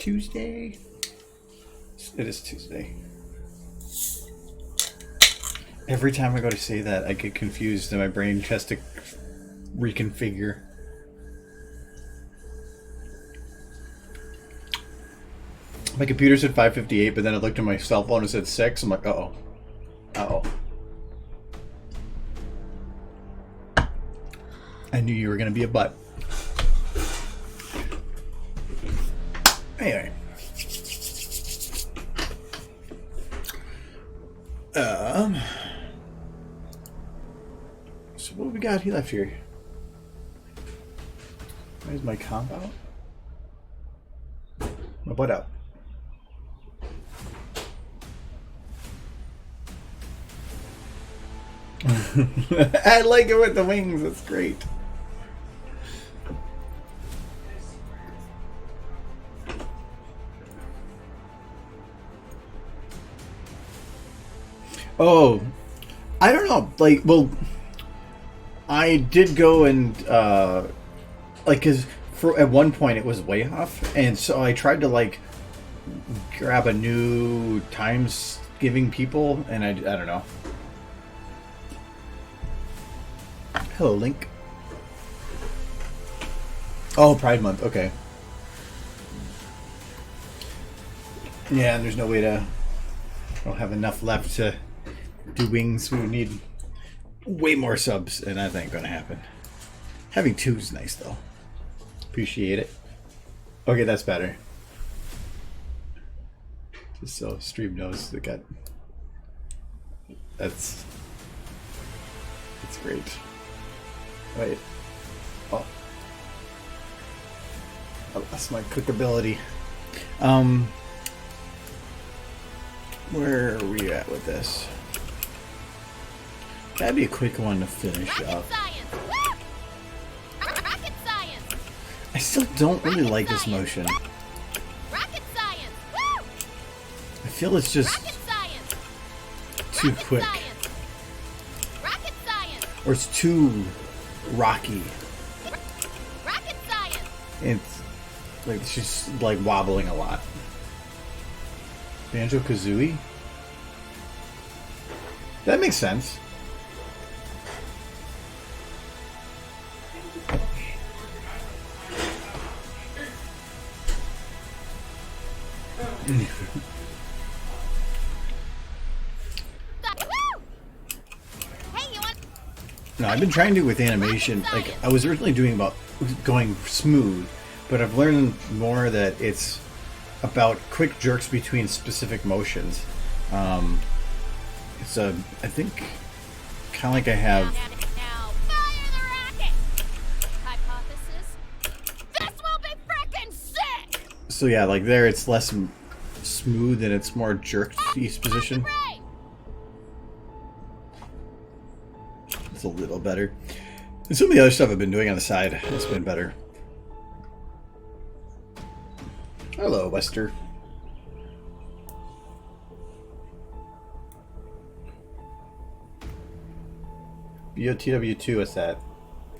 Tuesday. It is Tuesday. Every time I go to say that, I get confused and my brain has to reconfigure. My computer said 5:58, but then I looked at my cell phone and it said 6. I'm like, uh-oh. Uh-oh. I knew you were going to be a butt. Anyway. So what do we got left here? Where's my comp out? My butt out. I like it with the wings. That's great. Oh, I don't know. Like, well, I did go and like, cause at one point it was way off, and so I tried to like grab a new times giving people, and I don't know. Hello, Link. Oh, Pride Month. Okay. Yeah, and there's no way to. I don't have enough left to do wings. We would need way more subs, and that ain't gonna happen. Having 2 is nice, though. Appreciate it. Okay, that's better. Just so stream knows that got. That's great. Wait. Oh. I lost my clickability. Where are we at with this? That'd be a quick one to finish up. Rocket science. I still don't really like this motion. Rocket science. Woo! I feel it's just Rocket science. too Rocket quick. Science. Rocket science. Or it's too rocky. Rocket science. It's like she's like wobbling a lot. Banjo-Kazooie? That makes sense. Hey, you want? No, I've been trying to do with animation. Like, I was originally doing about going smooth, but I've learned more that it's about quick jerks between specific motions. It's I think, kind of like I have. Now, fire the rocket. Hypothesis. This will be frickin' sick. So yeah, like there, it's less smooth and it's more jerked to each position. Right. It's a little better. And some of the other stuff I've been doing on the side has been better. Hello, Wester. BOTW2, what's that?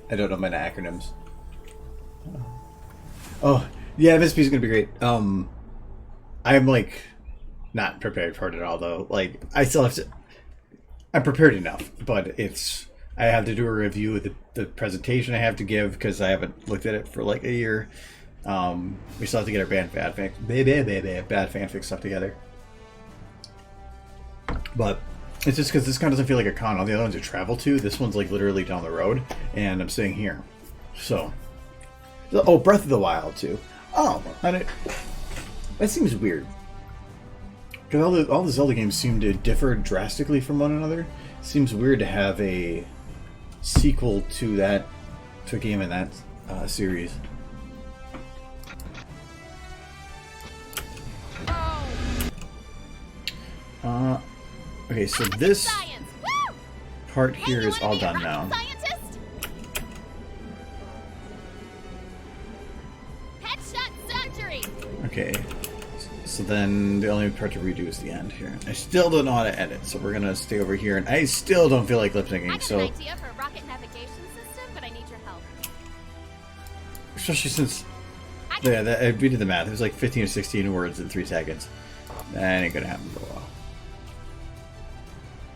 I don't know my acronyms. Oh, yeah, MSP is going to be great. I'm like not prepared for it at all, though. Like, I still have to. I'm prepared enough, but I have to do a review of the presentation I have to give because I haven't looked at it for like a year. We still have to get our bad fanfic stuff together. But it's just because this kind of doesn't feel like a con. All the other ones I travel to, this one's like literally down the road, and I'm sitting here. So, oh, Breath of the Wild too. Oh, that seems weird. Because all the Zelda games seem to differ drastically from one another. Seems weird to have a sequel to a game in that series. Okay, so this part here is all done now. Okay, so then the only part to redo is the end here. I still don't know how to edit, so we're gonna stay over here, and I still don't feel like lip syncing. So, I have an idea for a rocket navigation system, but I need your help. especially since I Yeah, we did the math. It was like 15 or 16 words in 3 seconds. That ain't gonna happen for a while.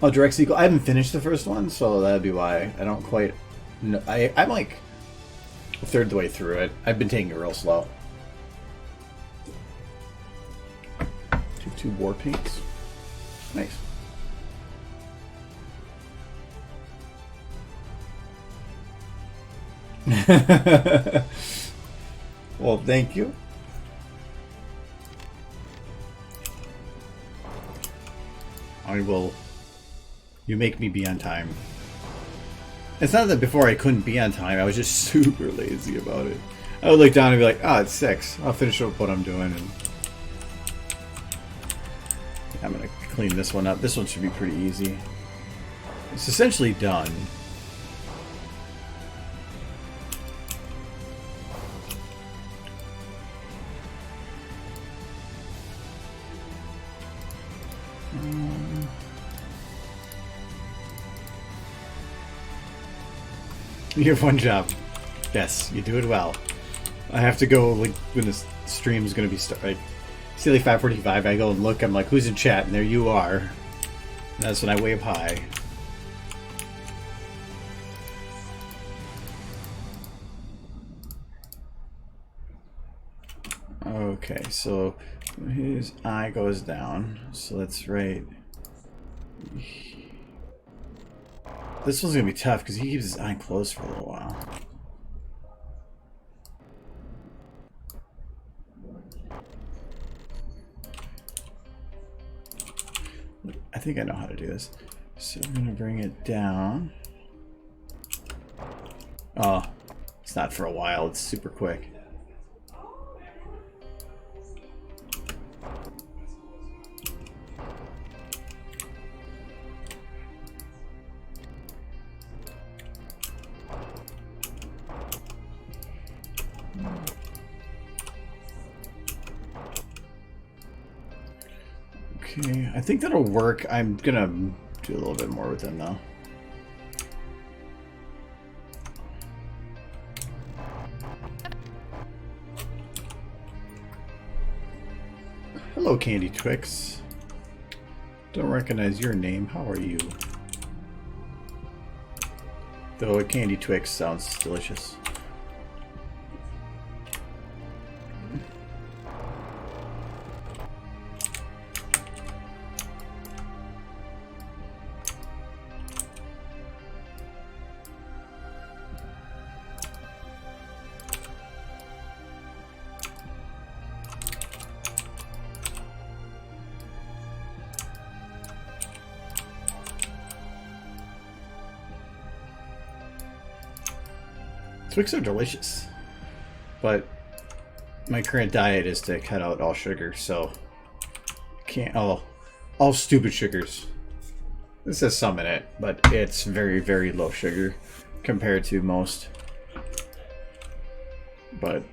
Oh, direct sequel. I haven't finished the first one, so that'd be why I don't quite. No, I'm like a third of the way through it. I've been taking it real slow. Two war paints. Nice. Well, thank you. I will. You make me be on time. It's not that before I couldn't be on time. I was just super lazy about it. I would look down and be like, "Oh, it's 6. I'll finish up what I'm doing." And I'm gonna clean this one up. This one should be pretty easy. It's essentially done. You have one job. Yes, you do it well. I have to go like when this stream is going to be started. See, like 5:45. I go and look. I'm like, "Who's in chat?" And there you are. And that's when I wave hi. Okay, so his eye goes down. So that's right. This one's gonna be tough because he keeps his eye closed for a little while. I think I know how to do this. So I'm gonna bring it down. Oh, it's not for a while. It's super quick. Okay, I think that'll work. I'm gonna do a little bit more with them though. Hello, Candy Twix. Don't recognize your name. How are you? Though a Candy Twix sounds delicious. Twix are delicious, but my current diet is to cut out all sugar, so can't all stupid sugars. This has some in it, but it's very, very low sugar compared to most. But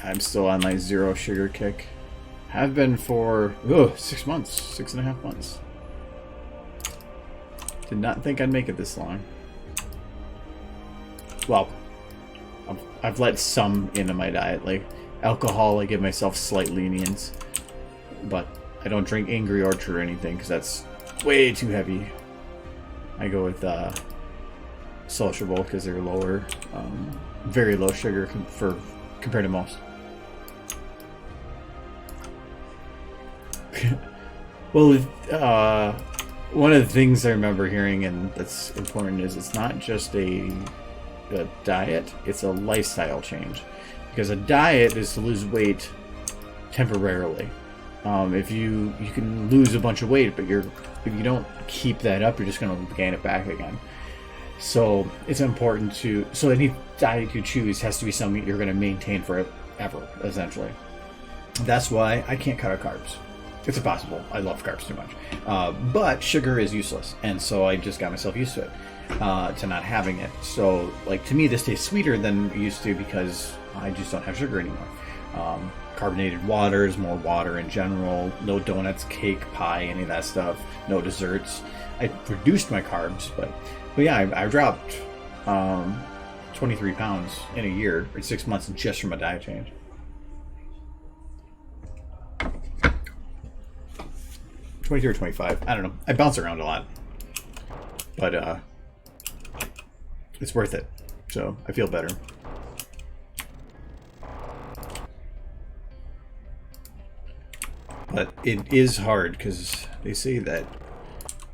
I'm still on my 0 sugar kick. Have been for 6 months, 6.5 months. Did not think I'd make it this long. Well, I've let some into my diet, like alcohol. I give myself slight lenience, but I don't drink Angry Orchard or anything because that's way too heavy. I go with Sociable because they're lower, very low sugar compared to most. Well, one of the things I remember hearing, and that's important, is it's not just a diet, it's a lifestyle change. Because a diet is to lose weight temporarily. If you can lose a bunch of weight, but if you don't keep that up, you're just going to gain it back again. So it's important so any diet you choose has to be something you're going to maintain forever, essentially. That's why I can't cut out carbs. It's impossible. I love carbs too much. But sugar is useless, and so I just got myself used to it. To not having it. So, like, to me, this tastes sweeter than it used to because I just don't have sugar anymore. Carbonated waters, more water in general, no donuts, cake, pie, any of that stuff, no desserts. I reduced my carbs, but yeah, I dropped 23 pounds in a year, or 6 months just from a diet change. 22 or 25. I don't know. I bounce around a lot. But it's worth it. So I feel better. But it is hard because they say that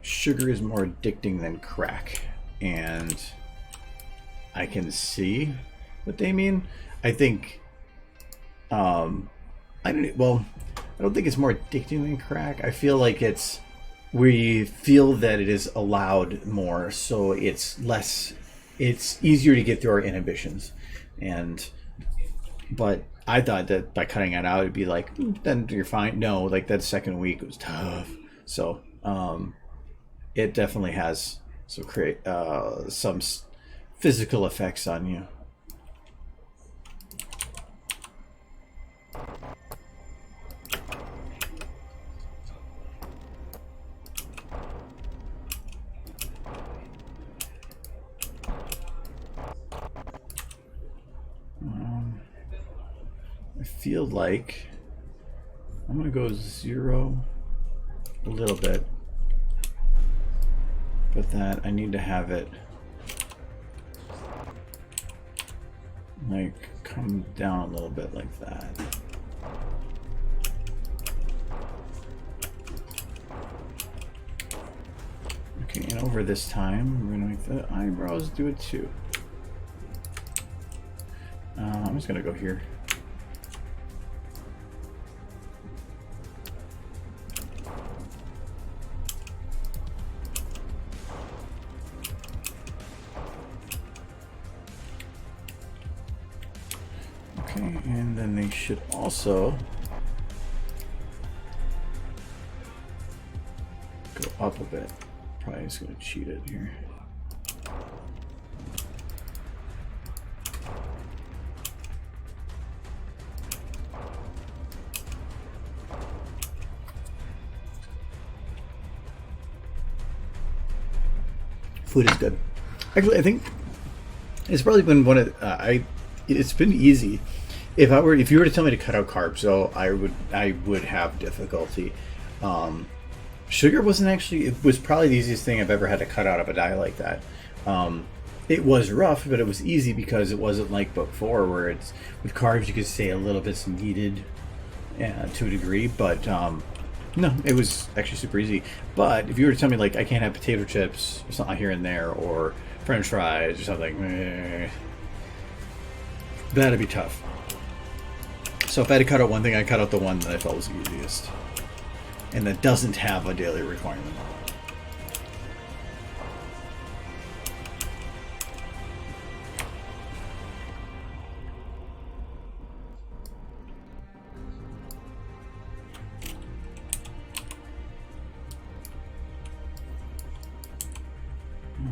sugar is more addicting than crack. And I can see what they mean. I think, I don't think it's more addicting than crack. I feel like we feel that it is allowed more, so it's easier to get through our inhibitions. But I thought that by cutting it out, it'd be like, then you're fine. No, like that second week was tough. So, it definitely has some physical effects on you. I feel like I'm gonna go 0 a little bit, but that I need to have it like come down a little bit like that. Okay, and over this time, we're gonna make the eyebrows do it too. I'm just gonna go here. Okay, and then they should also go up a bit. Probably just gonna cheat it here. Food is good. Actually, I think it's probably been one of it's been easy. If you were to tell me to cut out carbs, though, I would have difficulty. Sugar wasn't actually. It was probably the easiest thing I've ever had to cut out of a diet like that. It was rough, but it was easy because it wasn't like before, where it's with carbs you could say a little bit's needed to a degree, but no, it was actually super easy. But if you were to tell me, like, I can't have potato chips or something here and there, or French fries or something, that'd be tough. So if I had to cut out one thing, I cut out the one that I felt was the easiest, and that doesn't have a daily requirement.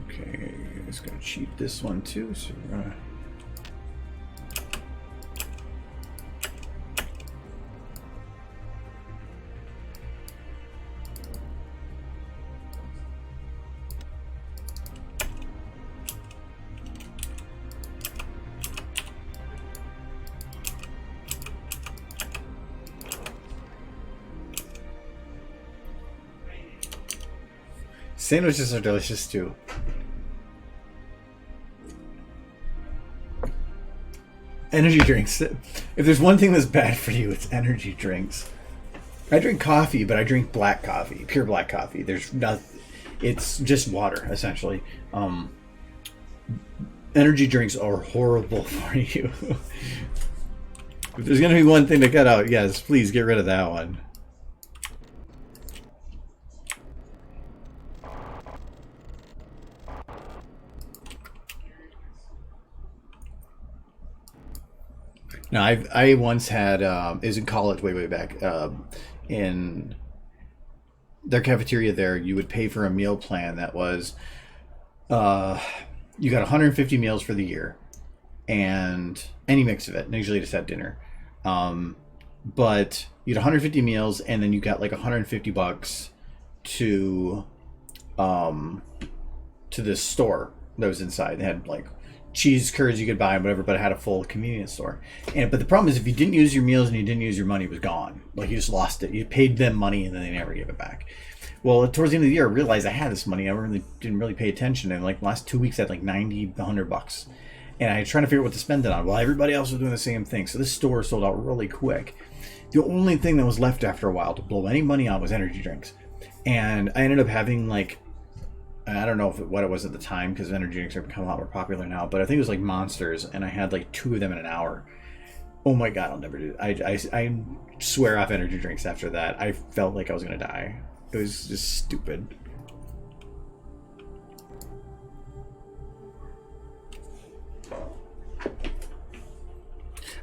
Okay, it's gonna cheat this one too, so we're gonna sandwiches are delicious too. Energy drinks. If there's one thing that's bad for you, it's energy drinks. I drink coffee, but I drink black coffee, pure black coffee. There's nothing. It's just water, essentially. Energy drinks are horrible for you. If there's going to be one thing to cut out, yes, please get rid of that one. No, I once had is in college way back in their cafeteria there. You would pay for a meal plan that was you got 150 meals for the year and any mix of it. And usually just had dinner, but you had 150 meals and then you got like $150 to this store that was inside. They had like cheese curds you could buy and whatever, but it had a full convenience store. But the problem is if you didn't use your meals and you didn't use your money, it was gone. Like you just lost it. You paid them money and then they never gave it back. Well, towards the end of the year, I realized I had this money. I really didn't really pay attention. And like the last 2 weeks, I had like 90, $100. And I was trying to figure out what to spend it on. Well, everybody else was doing the same thing. So this store sold out really quick. The only thing that was left after a while to blow any money on was energy drinks. And I ended up having like, I don't know what it was at the time, because energy drinks have become a lot more popular now, but I think it was like Monsters, and I had like 2 of them in an hour. Oh my god, I'll never do it. I swear off energy drinks after that. I felt like I was going to die. It was just stupid.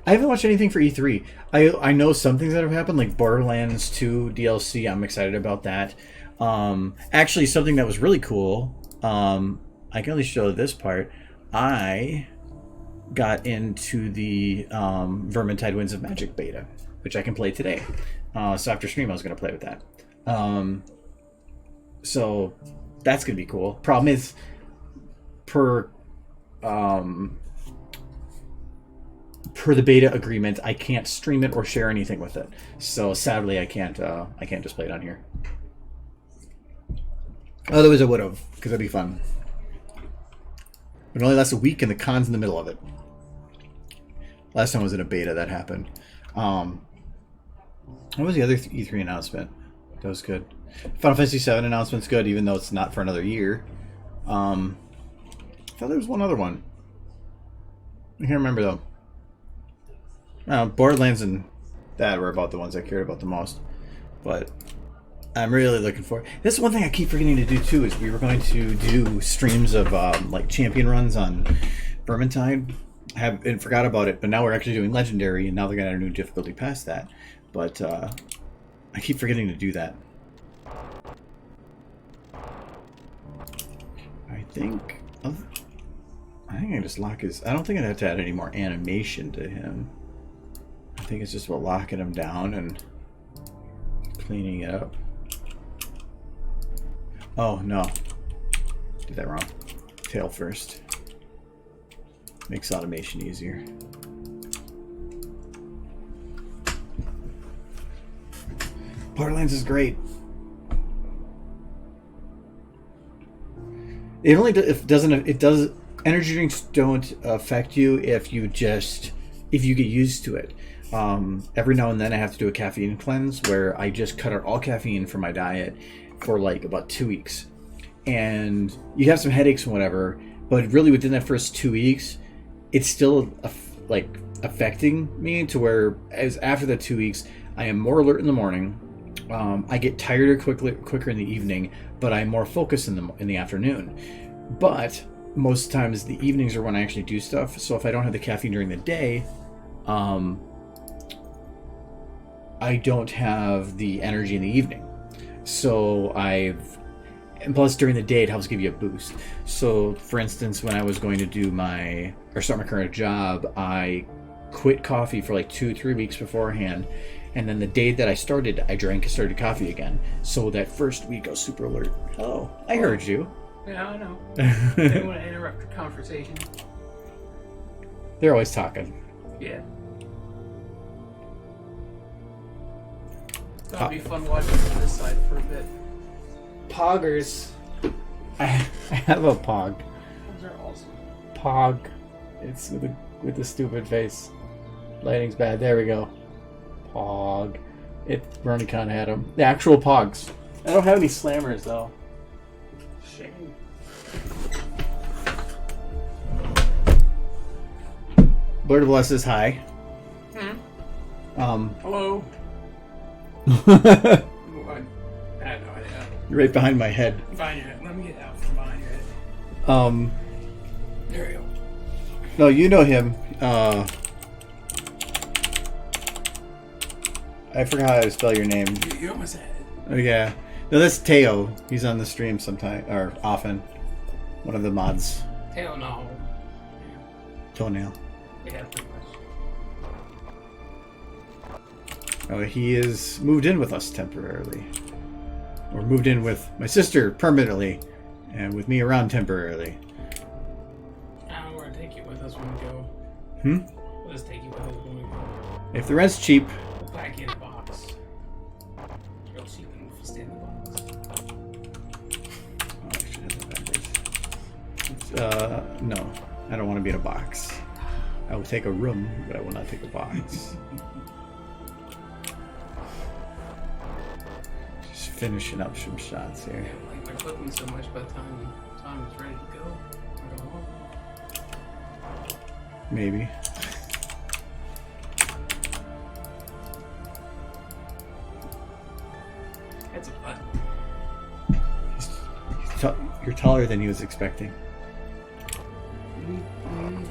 I haven't watched anything for E3. I know some things that have happened, like Borderlands 2 DLC. I'm excited about that. Actually, something that was really cool. I can only show this part. I got into the Vermintide Winds of Magic beta, which I can play today. So after stream, I was going to play with that. So that's going to be cool. Problem is, per the beta agreement, I can't stream it or share anything with it. So sadly, I can't just play it on here. Otherwise, I would have, because that'd be fun. It only lasts a week, and the con's in the middle of it. Last time I was in a beta, that happened. What was the other E3 announcement? That was good. Final Fantasy VII announcement's good, even though it's not for another year. I thought there was one other one. I can't remember, though. Borderlands and that were about the ones I cared about the most. But I'm really looking forward. This is one thing I keep forgetting to do, too, is we were going to do streams of like champion runs on Vermintide. I forgot about it, but now we're actually doing Legendary, and now they're going to add a new difficulty past that. But I keep forgetting to do that. I think I just lock his... I don't think I'd have to add any more animation to him. I think it's just about locking him down and cleaning it up. Oh, no. Did that wrong. Tail first. Makes automation easier. Borderlands is great. It only does energy drinks don't affect you if you get used to it. Every now and then I have to do a caffeine cleanse where I just cut out all caffeine from my diet for like about 2 weeks. And you have some headaches and whatever, but really within that first 2 weeks, it's still like affecting me to where as after the 2 weeks, I am more alert in the morning. I get tired quicker in the evening, but I'm more focused in the afternoon. But most times the evenings are when I actually do stuff. So if I don't have the caffeine during the day, I don't have the energy in the evening. So and plus during the day it helps give you a boost. So for instance, when I was going to start my current job, I quit coffee for like 2-3 weeks beforehand. And then the day that I started coffee again. So that first week I was super alert. Hello, I heard you. Yeah, I know. I didn't want to interrupt the conversation. They're always talking. Yeah. That'll be fun watching from this side for a bit. Poggers. I have a Pog. Those are awesome. Pog. It's with the stupid face. Lighting's bad. There we go. Pog. Bernie kind of had them. The actual Pogs. I don't have any slammers though. Shame. Blurred Bless is hi. Hello. I had no idea. You're right behind my head. Behind your head. Let me get out from behind your head. There you go. No, you know him. I forgot how to spell your name. You almost had it. Oh yeah. No, that's Teo. He's on the stream sometime or often. One of the mods. Tail no. Toenail. Yeah, pretty much. He is moved in with us temporarily. Or moved in with my sister permanently. And with me around temporarily. We're gonna take you with us when we go. We'll just take you with us when we go. If the rent's cheap. We'll pack you in a box. Real cheap and we'll stay in the box. No. I don't want to be in a box. I will take a room, but I will not take a box. Just finishing up some shots here. Yeah, like my cooking so much by the time is ready to go. I don't know. Maybe. That's a button. You're taller than he was expecting.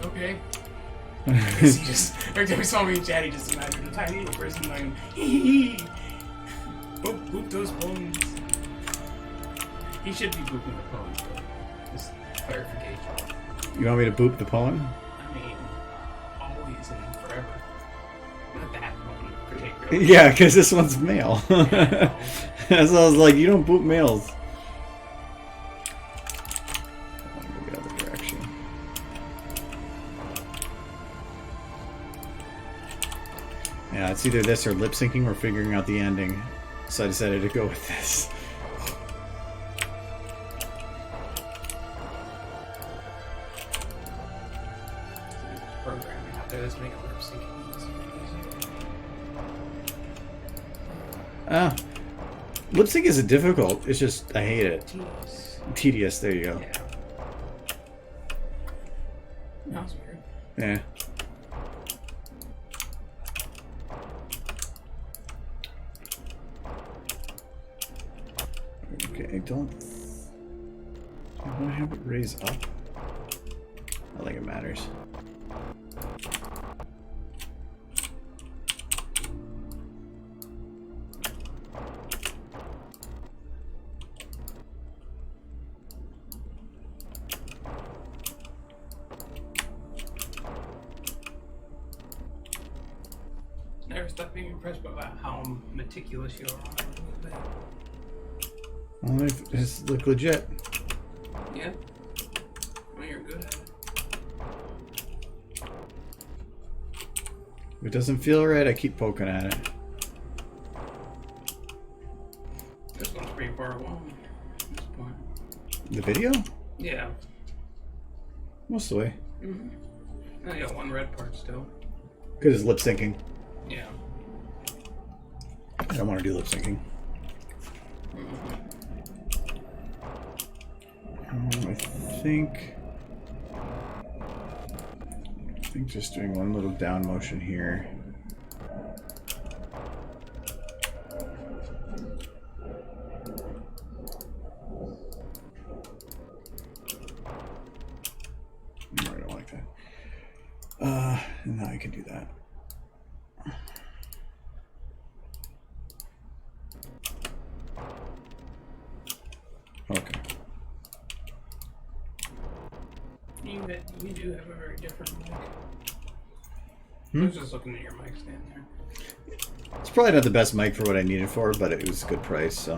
Okay. He just every time he saw me in chat, he just imagined a tiny little person like, hee hee. Boop those bones. He should be booping the bones, though. Just clarification. You want me to boop the poem? I mean, always and forever. Not that one particularly. Yeah, because this one's male. Yeah, So I was like, you don't boop males. I want to go the other direction. Yeah, it's either this or lip syncing or figuring out the ending. So I decided to go with this. programming out there that's making lip syncing easier. Lip sync isn't difficult. It's just, I hate it. Tedious, there you go. Yeah. That was weird. Yeah. Okay, I don't want to have it raise up. I don't think it matters. Never stop being impressed by how meticulous you are on it a little Well, it's look legit. bit. Yeah. Well, you're good at it. If it doesn't feel right, I keep poking at it. This one's pretty far along at this point. The video? Yeah. Most of the way. I got one red part still. Because it's lip syncing. Yeah. I don't want to do lip syncing. I think just doing one little down motion here. No, I don't like that. And now I can do that. Okay. You do have a very different mic. I was just looking at your mic stand there. It's probably not the best mic for what I needed for, but it was a good price, so.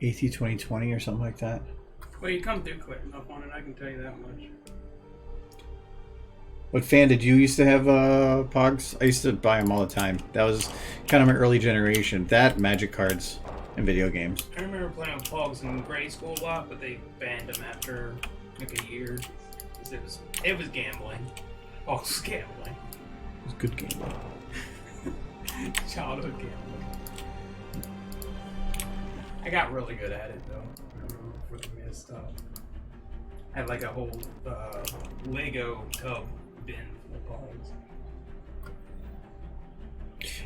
AT2020 or something like that. Well, you come through clear enough on it, I can tell you that much. What fan did you used to have, Pogs? I used to buy them all the time. That was kind of my early generation. That, Magic cards, and video games. I remember playing with Pogs in grade school a lot, but they banned them after like a year. 'Cause it was gambling. Pogs was gambling. It was good gambling. Childhood gambling. I got really good at it though. I remember before they made stuff. I had like a whole Lego tub bin full of Pogs.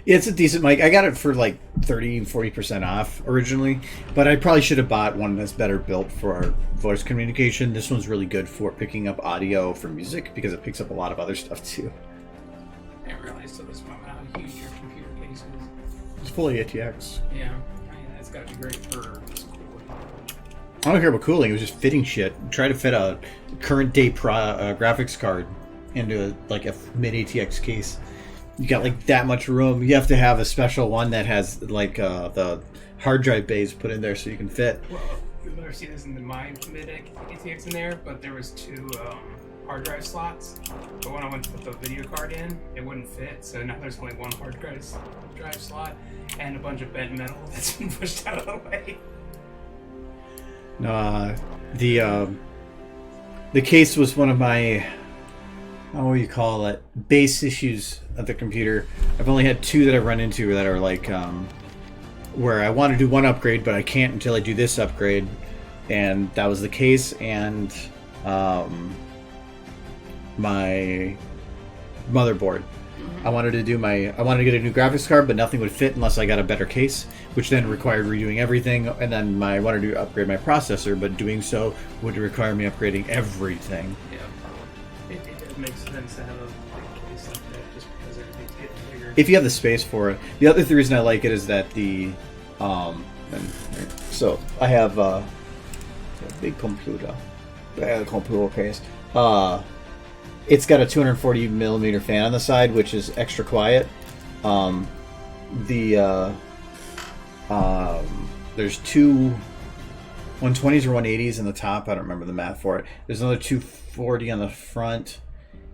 Yeah, it's a decent mic. I got it for like 30-40% off originally, but I probably should have bought one that's better built for our voice communication. This one's really good for picking up audio for music because it picks up a lot of other stuff too. I didn't realize till this moment how huge your computer case is. It's fully ATX. Yeah, I mean, it's got to be great for this cooling. I don't care about cooling. It was just fitting shit. Try to fit a current day graphics card into like a mid ATX case. You got like that much room. You have to have a special one that has like the hard drive bays put in there so you can fit. Well, you'll never see this in my mid ATX in there, but there was two hard drive slots. But when I went to put the video card in, it wouldn't fit. So now there's only one hard drive slot and a bunch of bent metal that's been pushed out of the way. No, the case was one of my, what do you call it, base issues of the computer. I've only had two that I've run into that are like, where I want to do one upgrade, but I can't until I do this upgrade, and that was the case. And my motherboard. I wanted to get a new graphics card, but nothing would fit unless I got a better case, which then required redoing everything. And then I wanted to upgrade my processor, but doing so would require me upgrading everything. Yeah, it makes sense to have a big case like that, just because everything's getting bigger. If you have the space for it. The other reason I like it is that so I have a big computer case. It's got a 240 millimeter fan on the side, which is extra quiet. There's two 120s or 180s in the top. I don't remember the math for it. There's another 240 on the front,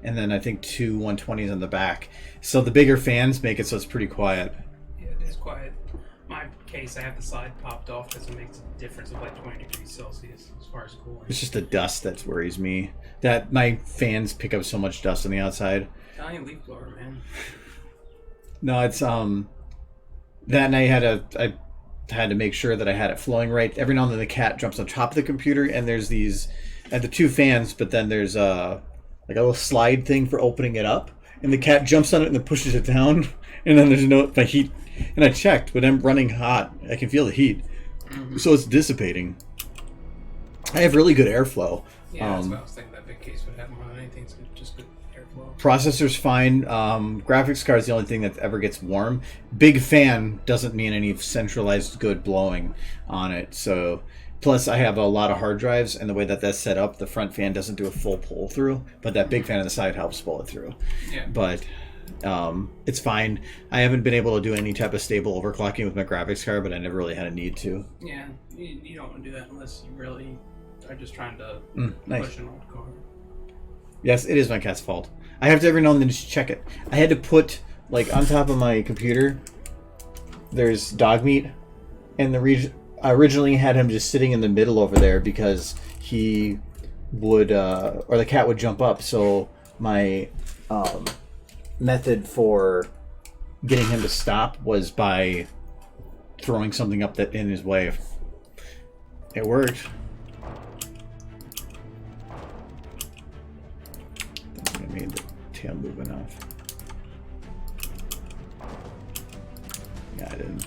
and then I think two 120s on the back. So the bigger fans make it so it's pretty quiet. Yeah, it is quiet. My case, I have the side popped off because it makes a difference of like 20 degrees Celsius as far as cooling. It's just the dust that worries me. That my fans pick up so much dust on the outside. Italian leaf blower, man. No, it's that night I had to make sure that I had it flowing right. Every now and then the cat jumps on top of the computer, and there's these and the two fans, but then there's like a little slide thing for opening it up, and the cat jumps on it and then pushes it down, and then there's no heat. And I checked, but I'm running hot. I can feel the heat, so it's dissipating. I have really good airflow. Yeah, that's what I was thinking. That big case would have more than anything. It's just good airflow. Processor's fine. Graphics card is the only thing that ever gets warm. Big fan doesn't mean any centralized good blowing on it. So, plus I have a lot of hard drives, and the way that that's set up, the front fan doesn't do a full pull through, but that big fan on the side helps pull it through. Yeah. But it's fine. I haven't been able to do any type of stable overclocking with my graphics card, but I never really had a need to. Yeah, you don't want to do that unless you really are just trying to nice. push an old card. Yes, it is my cat's fault. I have to every now and then just check it. I had to put, like, on top of my computer, there's dog meat, and I originally had him just sitting in the middle over there because he would, or the cat would jump up, so my method for getting him to stop was by throwing something up that in his way. It worked. I think I made the tail move enough. Yeah, I didn't.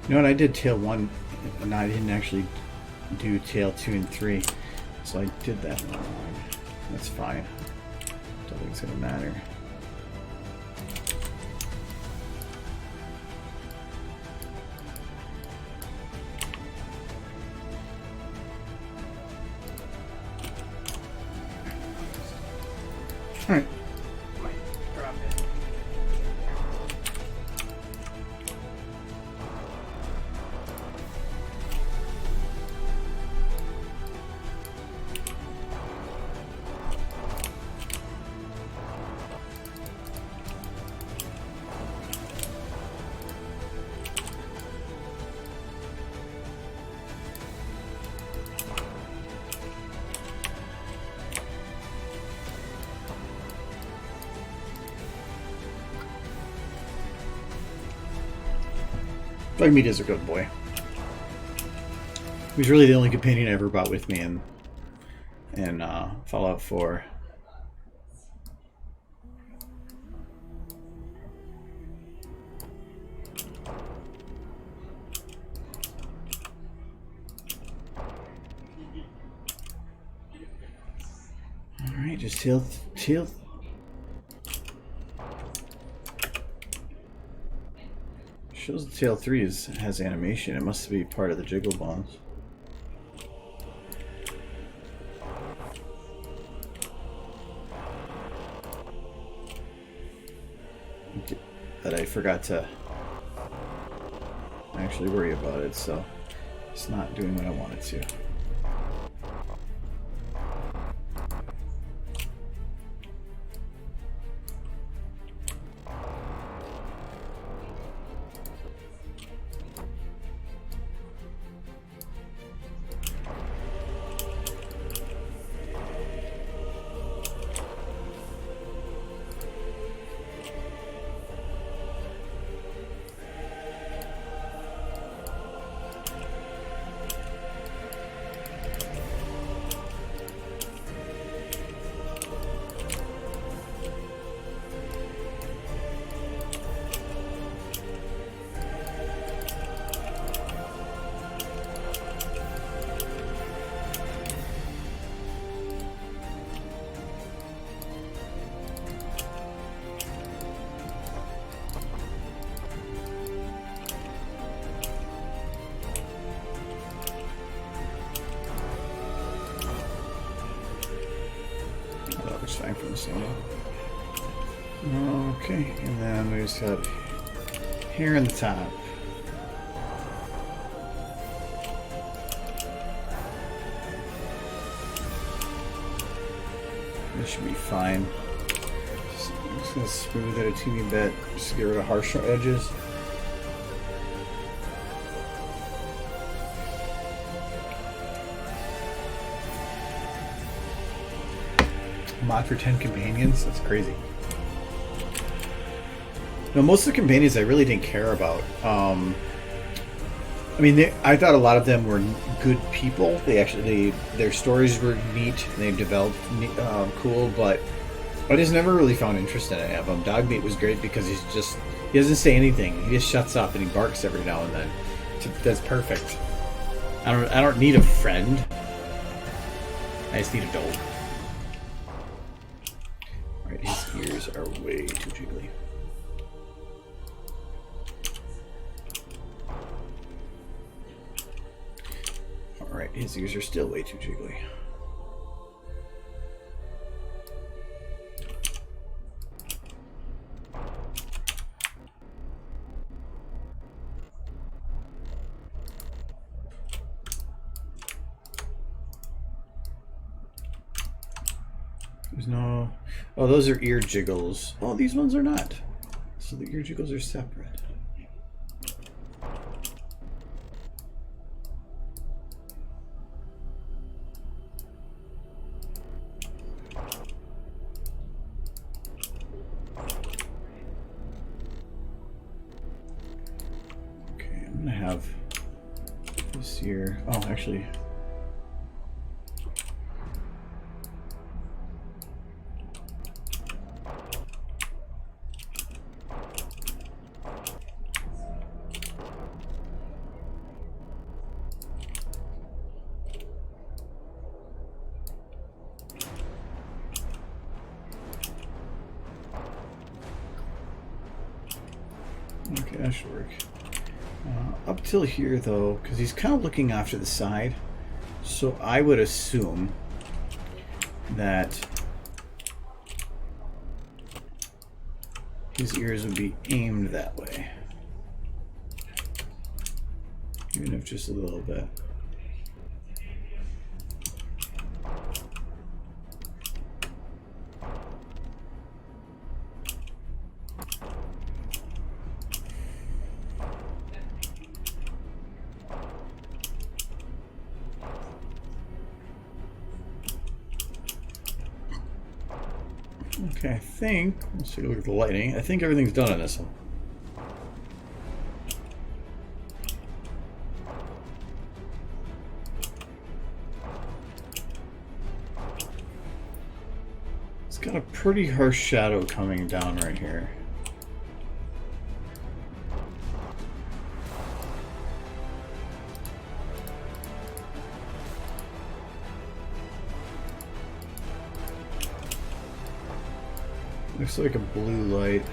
You know what? I did tail 1, and I didn't actually do tail 2 and 3, so I did that wrong. That's fine. Don't think it's gonna matter. All right. Might drop it. Dog meat is a good boy. He's really the only companion I ever brought with me in Fallout 4. All right, just tail. Shows the tail 3 has animation. It must be part of the jiggle bombs. But I forgot to actually worry about it, so It's not doing what I want it to. It's fine from the same. Okay, and then we just got here in the top. This should be fine. I'm just gonna smooth it a teeny bit, just to get rid of harsher edges. Mod for 10 companions? That's crazy. No, most of the companions I really didn't care about. I mean, I thought a lot of them were good people. Their stories were neat. And they developed cool, but I just never really found interest in any of them. Dogmeat was great because he doesn't say anything. He just shuts up and he barks every now and then. That's perfect. I don't need a friend. I just need a dog. Alright, his ears are way too jiggly. Alright, his ears are still way too jiggly. There's no... Oh, those are ear jiggles. Oh, these ones are not. So the ear jiggles are separate. Okay, I'm gonna have this here. Oh, actually... Okay, that should work. Up till here, though, because he's kind of looking off to the side, so I would assume that his ears would be aimed that way, even if just a little bit. Okay, I think, let's take a look at the lighting. I think everything's done on this one. It's got a pretty harsh shadow coming down right here. Looks like a blue light.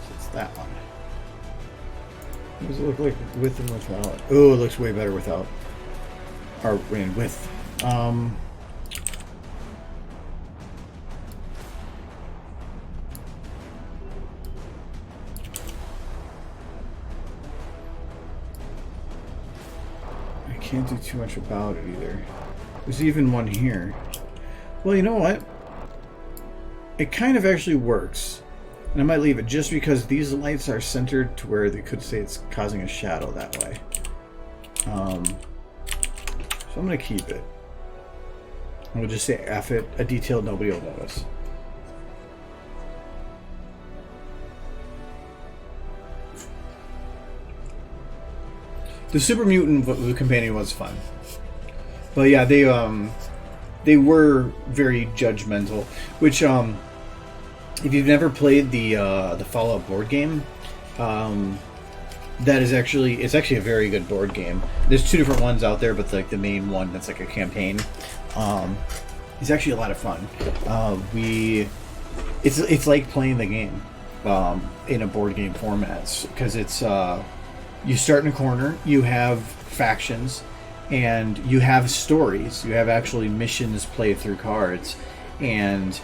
So it's that one. What does it look like with and without? Oh, it looks way better without. Or with. I can't do too much about it either. There's even one here. Well, you know what? It kind of actually works. And I might leave it just because these lights are centered to where they could say it's causing a shadow that way. So I'm going to keep it. I'm going to just say F it, a detail nobody will notice. The Super Mutant companion was fun. But yeah, they were very judgmental, which if you've never played the Fallout board game, that is actually a very good board game. There's two different ones out there, but like the main one that's like a campaign, is actually a lot of fun. It's like playing the game in a board game format, because it's you start in a corner, you have factions, and you have stories. You have actually missions played through cards, and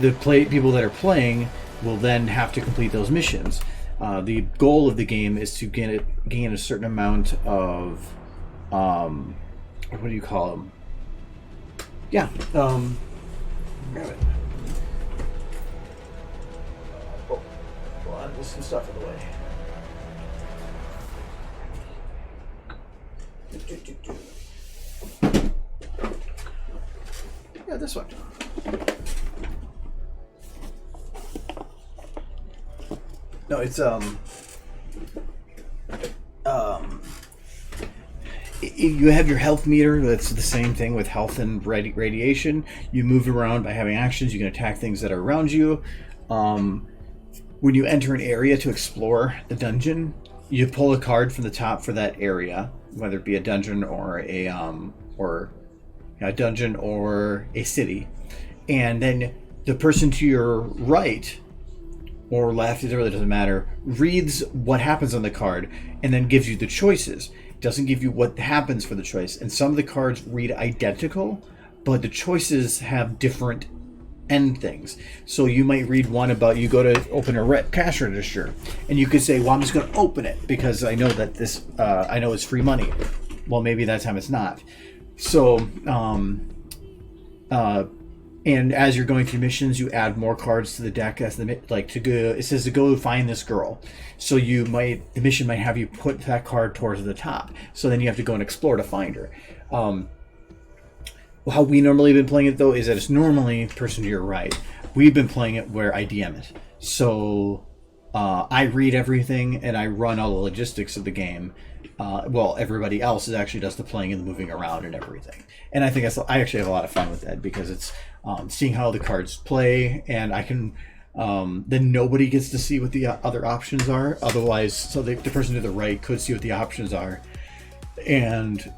the people that are playing will then have to complete those missions. The goal of the game is to gain a certain amount of what do you call them? Yeah, grab it. Oh, hold on, there's some stuff in the way. Yeah, this one. No, it's you have your health meter. That's the same thing with health and radiation. You move around by having actions. You can attack things that are around you. When you enter an area to explore the dungeon, you pull a card from the top for that area, whether it be a dungeon or a dungeon or a city, and then the person to your right or left, it really doesn't matter, reads what happens on the card and then gives you the choices. It doesn't give you what happens for the choice. And some of the cards read identical, but the choices have different end things. So you might read one about you go to open a cash register, and you could say, well, I'm just going to open it because I know that this, I know it's free money. Well, maybe that time it's not. So, and as you're going through missions, you add more cards to the deck as it says to go find this girl. So the mission might have you put that card towards the top. So then you have to go and explore to find her. How we normally have been playing it though is that it's normally the person to your right. We've been playing it where I DM it. So I read everything and I run all the logistics of the game. Everybody else actually does the playing and the moving around and everything. And I think I actually have a lot of fun with that because it's seeing how the cards play, and I can then nobody gets to see what the other options are. Otherwise, so the person to the right could see what the options are and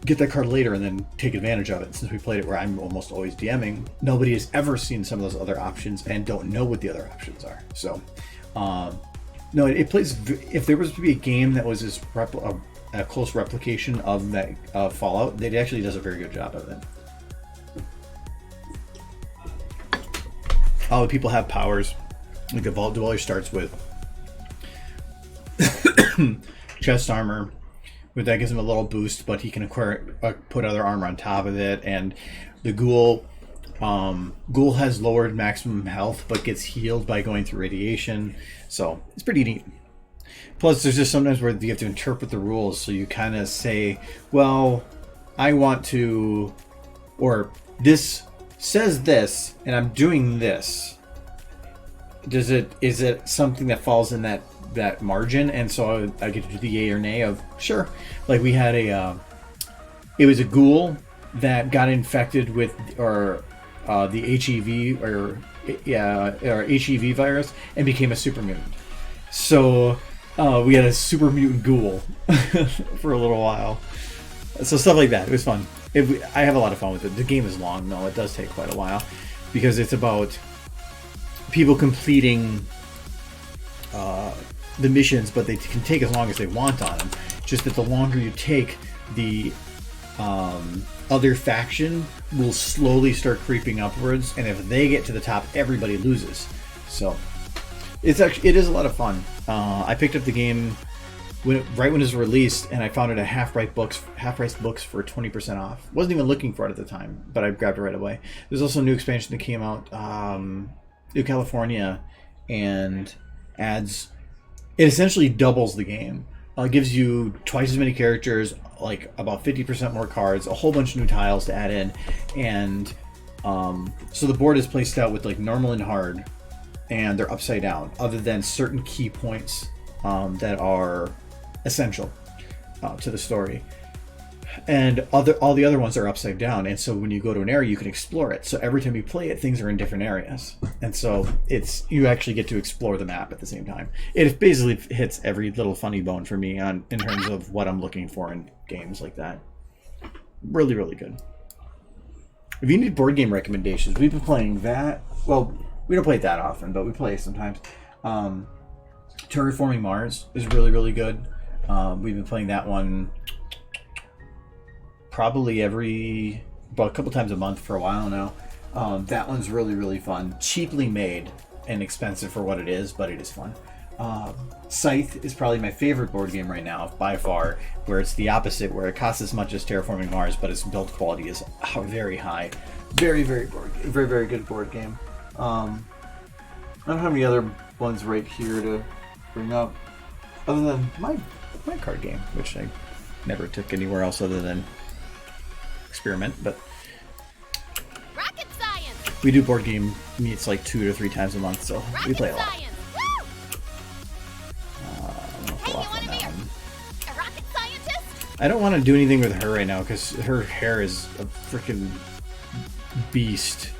get that card later and then take advantage of it. Since we played it where I'm almost always DMing, nobody has ever seen some of those other options and don't know what the other options are. So no, it plays. If there was to be a game that was a close replication of that Fallout, it actually does a very good job of it. All the people have powers. Like the Vault Dweller starts with chest armor, but that gives him a little boost, but he can put other armor on top of it. And the Ghoul has lowered maximum health, but gets healed by going through radiation. So it's pretty neat. Plus, there's just sometimes where you have to interpret the rules, so you kind of say, well, I want to, or this says this, and I'm doing this. Is it something that falls in that margin? And so I get to do the yay or nay of sure. Like we had it was a ghoul that got infected with the HEV or HEV virus and became a super mutant. So we had a super mutant ghoul for a little while. So stuff like that. It was fun. I have a lot of fun with it. The game is long, though. It does take quite a while because it's about people completing the missions, but they can take as long as they want on them. Just that the longer you take, the other faction will slowly start creeping upwards, and if they get to the top, everybody loses. So it is a lot of fun. I picked up the game right when it was released, and I found it at half price books for 20% off. Wasn't even looking for it at the time, but I grabbed it right away. There's also a new expansion that came out, New California, and it essentially doubles the game. Gives you twice as many characters, like about 50% more cards, a whole bunch of new tiles to add in, and so the board is placed out with like normal and hard, and they're upside down, other than certain key points that are essential to the story, and all the other ones are upside down. And so when you go to an area, you can explore it. So every time you play it, things are in different areas, and so you actually get to explore the map at the same time. It basically hits every little funny bone for me in terms of what I'm looking for in games like that. Really, really good. If you need board game recommendations, we've been playing that. Well, we don't play it that often, but we play it sometimes. Terraforming Mars is really, really good. We've been playing that one probably a couple times a month for a while now. That one's really, really fun. Cheaply made and expensive for what it is, but it is fun. Scythe is probably my favorite board game right now, by far, where it's the opposite, where it costs as much as Terraforming Mars, but its build quality is very high. Very, very good board game. I don't have any other ones right here to bring up, other than my card game, which I never took anywhere else other than Experiment. But Rocket science. we do board game meets like 2 to 3 times a month, so we play a lot. Science. Hey, you want to be a rocket scientist? I don't want to do anything with her right now because her hair is a freaking beast.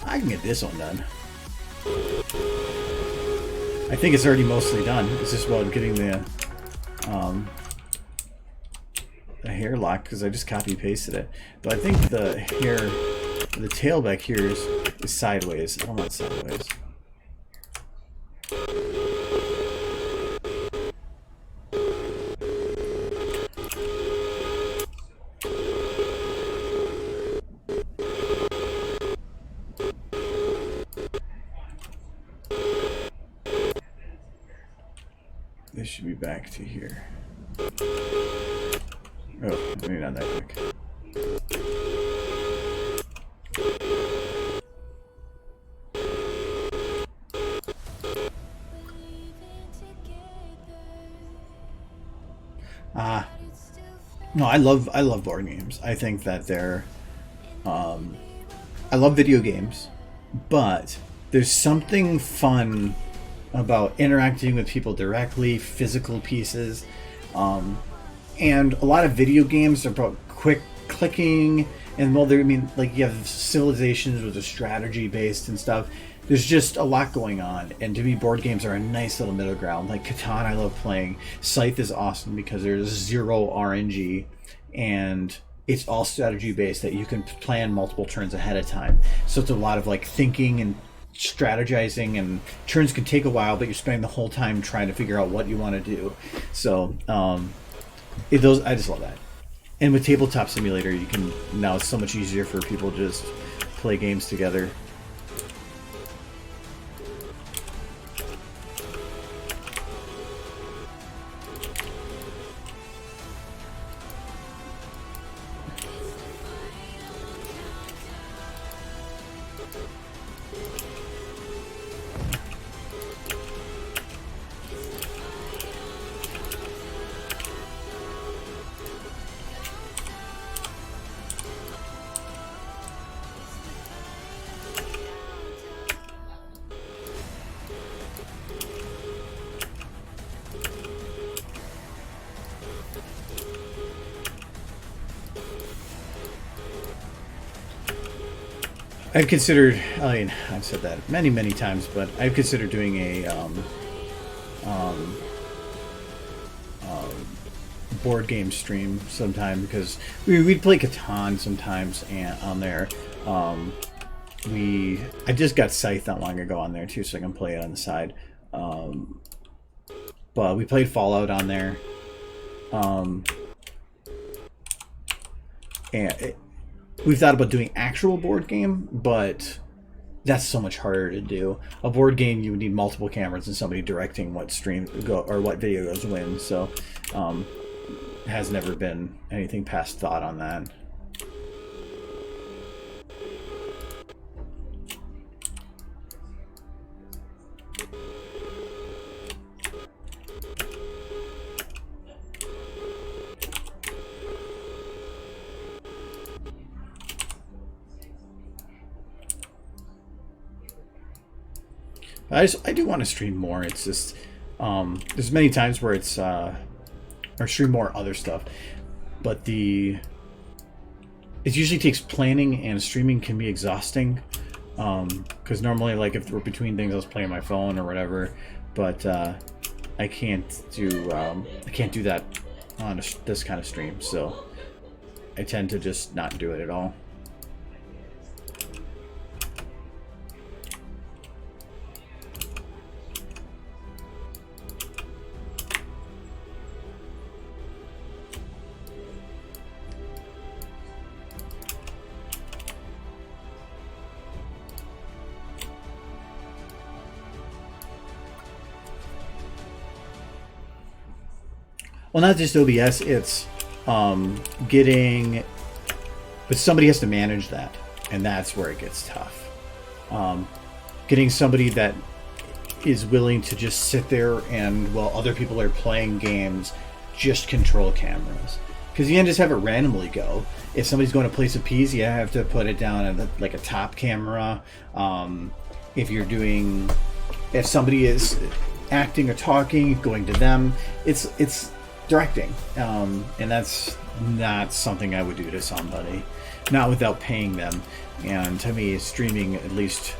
I can get this one done. I think it's already mostly done. It's just about getting the hair lock, because I just copy pasted it. But I think the tail back here is sideways. I don't want sideways. This should be back to here. Oh, maybe not that quick. No, I love board games. I think that they're I love video games, but there's something fun about interacting with people directly, physical pieces, and a lot of video games are about quick clicking, and well, I mean, like you have Civilizations with a strategy based and stuff. There's just a lot going on, and to me, board games are a nice little middle ground. Like Catan, I love playing. Scythe is awesome because there's zero RNG, and it's all strategy based that you can plan multiple turns ahead of time. So it's a lot of like thinking and strategizing, and turns can take a while, but you're spending the whole time trying to figure out what you want to do. So I just love that. And with Tabletop Simulator, now it's so much easier for people to just play games together. I've said that many times, but I've considered doing a board game stream sometime, because we'd play Catan sometimes on there. I just got Scythe not long ago on there too, so I can play it on the side. But we played Fallout on there. We've thought about doing actual board game, but that's so much harder to do. A board game, you would need multiple cameras and somebody directing what stream go or what video goes when. So, has never been anything past thought on that. I do want to stream more. It's just there's many times where it's or stream more other stuff, but it usually takes planning, and streaming can be exhausting. Because normally, like if we're between things, I was playing my phone or whatever, but I can't do that on this kind of stream. So I tend to just not do it at all. Well, not just OBS, it's getting... But somebody has to manage that, and that's where it gets tough. Getting somebody that is willing to just sit there and, while other people are playing games, just control cameras. Because you can't just have it randomly go. If somebody's going to place a piece, you have to put it down at like a top camera. If somebody is acting or talking, going to them, it's directing, and that's not something I would do to somebody, not without paying them. And to me, streaming, at least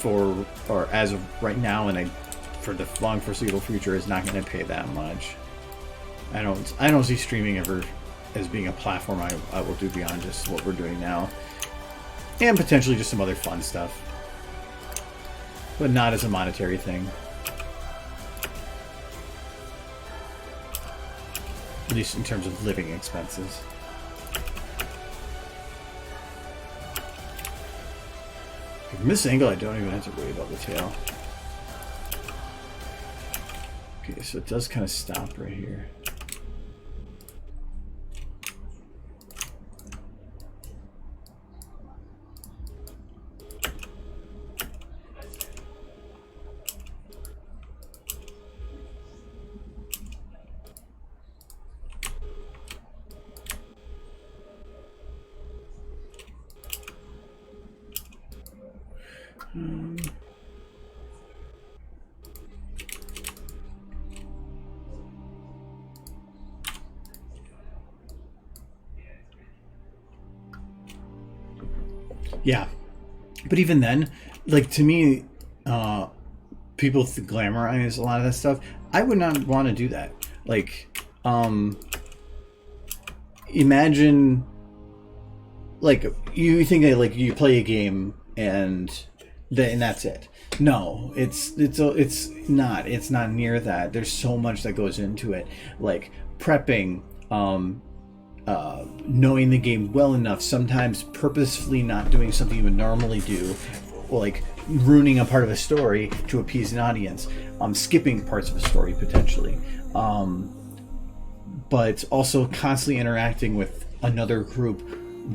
as of right now, and for the long foreseeable future, is not going to pay that much. I don't see streaming ever as being a platform I will do beyond just what we're doing now, and potentially just some other fun stuff, but not as a monetary thing. At least in terms of living expenses. From this angle, I don't even have to worry about the tail. Okay, so it does kind of stop right here. Yeah, but even then, like, to me, people glamorize a lot of that stuff. I would not want to do that. Like, imagine, like, you think that, like, you play a game and that's it. No, it's not near that. There's so much that goes into it, like prepping, knowing the game well enough, sometimes purposefully not doing something you would normally do, like ruining a part of a story to appease an audience, skipping parts of a story potentially, but also constantly interacting with another group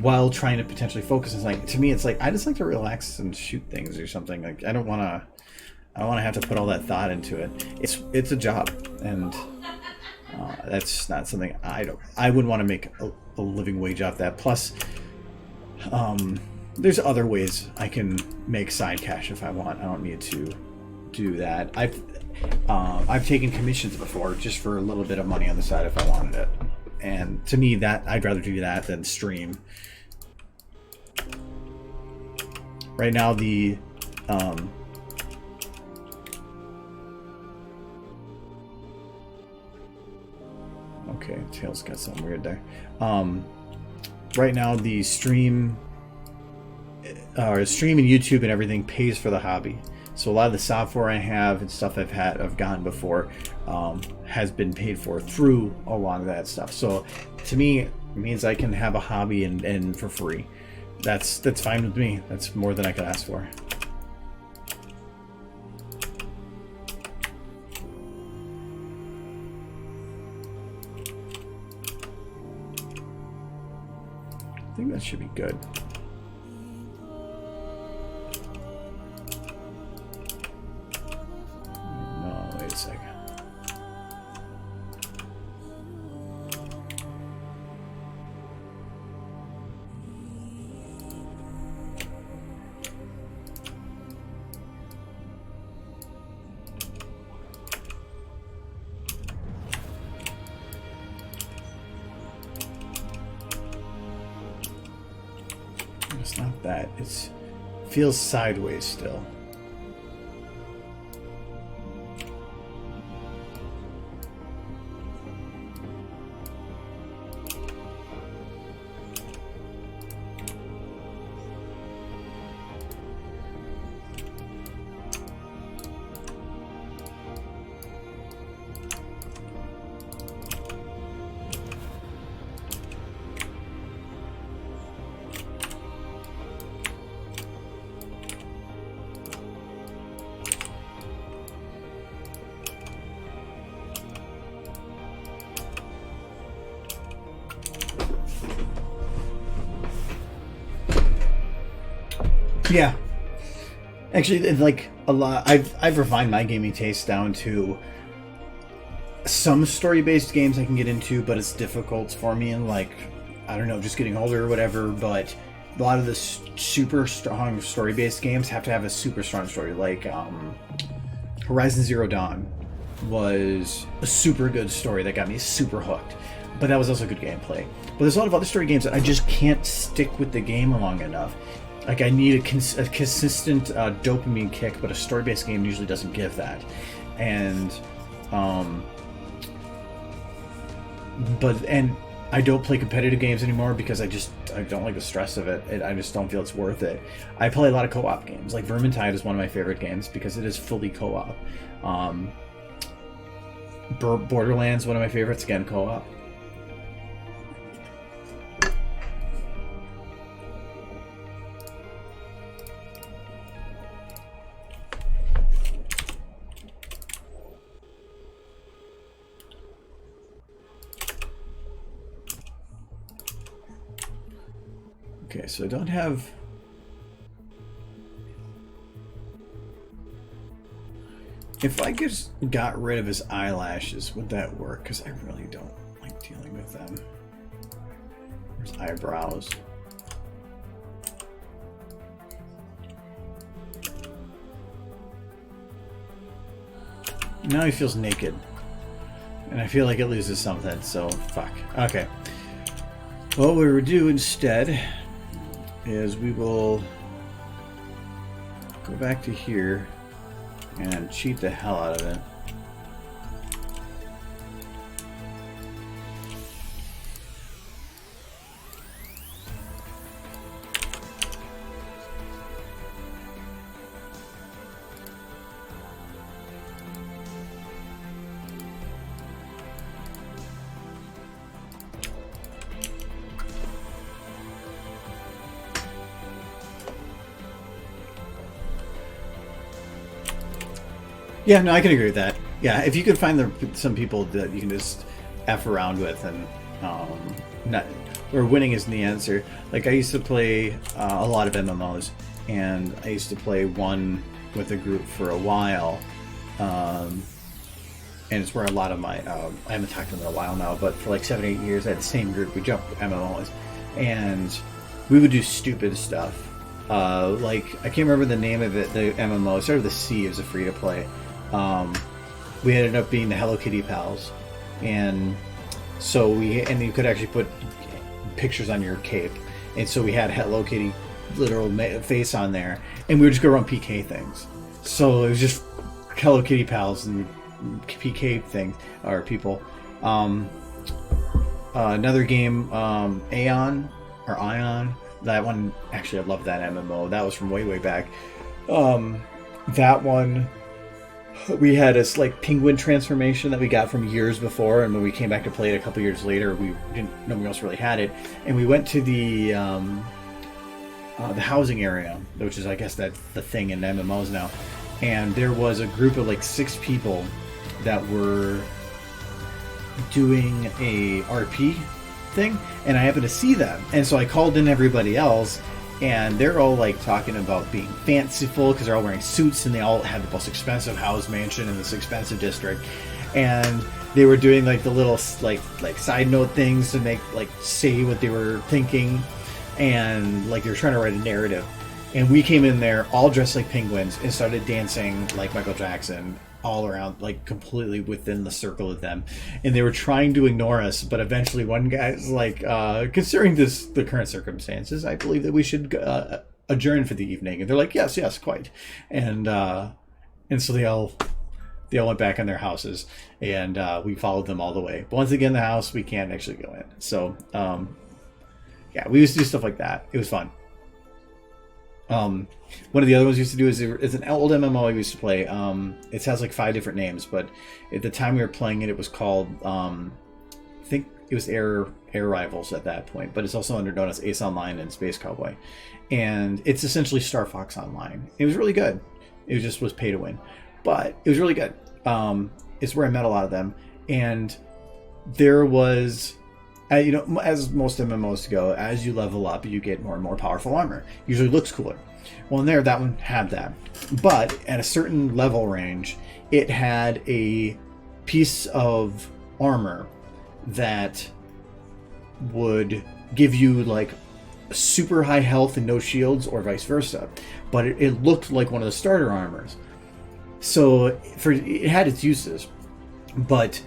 while trying to potentially focus. It's like, to me, it's like, I just like to relax and shoot things or something. Like, I don't want to have to put all that thought into it. It's a job, and that's not something I would want to make a living wage off that. Plus, there's other ways I can make side cash if I want. I don't need to do that. I've taken commissions before just for a little bit of money on the side if I wanted it. And to me, that I'd rather do that than stream. Right now, the okay, tail's got something weird there. Right now, the stream or streaming, YouTube, and everything pays for the hobby. So a lot of the software I have and stuff I've gotten before has been paid for through a lot of that stuff. So to me, it means I can have a hobby and for free. That's fine with me. That's more than I could ask for. I think that should be good. No, wait a second. It's not that. It feels sideways still. Yeah, actually, like a lot. I've refined my gaming taste down to some story-based games I can get into, but it's difficult for me. And like, I don't know, just getting older or whatever. But a lot of the super strong story-based games have to have a super strong story. Like Horizon Zero Dawn was a super good story that got me super hooked, but that was also good gameplay. But there's a lot of other story games that I just can't stick with the game long enough. Like, I need a consistent dopamine kick, but a story-based game usually doesn't give that. And, and I don't play competitive games anymore because I don't like the stress of it. I just don't feel it's worth it. I play a lot of co-op games. Like, Vermintide is one of my favorite games because it is fully co-op. Borderlands, one of my favorites, again, co-op. Okay, so I don't have... If I just got rid of his eyelashes, would that work? Because I really don't like dealing with them. There's eyebrows. Now he feels naked. And I feel like it loses something, so fuck. Okay. What we will do instead is we will go back to here and cheat the hell out of it. Yeah, no, I can agree with that. Yeah, if you could find some people that you can just F around with and not, or winning isn't the answer. Like, I used to play a lot of MMOs, and I used to play one with a group for a while, and it's where a lot of my, I haven't talked to them in a while now, but for like 7-8 years I had the same group. We jumped MMOs, and we would do stupid stuff. Like, I can't remember the name of it, the MMO, it started with a C, it was a free-to-play. We ended up being the Hello Kitty pals, and so you could actually put pictures on your cape, and so we had Hello Kitty literal face on there, and we would just go around PK things. So it was just Hello Kitty pals and PK things, or people. Another game, Ion, That one, actually, I love that MMO. That was from way back. That one, we had this like penguin transformation that we got from years before, and when we came back to play it a couple years later, nobody else really had it, and we went to the housing area, which is, I guess, that's the thing in MMOs now, and there was a group of like 6 people that were doing a RP thing, and I happened to see them, and so I called in everybody else, and they're all like talking about being fanciful because they're all wearing suits, and they all had the most expensive house mansion in this expensive district, and they were doing like the little like side note things to make like say what they were thinking, and like they were trying to write a narrative, and we came in there all dressed like penguins and started dancing like Michael Jackson all around, like completely within the circle of them, and they were trying to ignore us, but eventually one guy's like, considering the current circumstances, I believe that we should adjourn for the evening, and they're like, yes, quite, and so they all went back in their houses, and we followed them all the way, but once again the house we can't actually go in, so yeah, we used to do stuff like that. It was fun. One of the other ones we used to do is an old MMO I used to play. It has like 5 different names, but at the time we were playing it, it was called, I think it was Air Rivals at that point, but it's also known as Ace Online and Space Cowboy. And it's essentially Star Fox Online. It was really good. It just was pay to win, but it was really good. It's where I met a lot of them. And there was, as most MMOs go, as you level up, you get more and more powerful armor. Usually looks cooler. Well, in there, that one had that. But at a certain level range, it had a piece of armor that would give you like super high health and no shields, or vice versa. But it looked like one of the starter armors. So it had its uses. But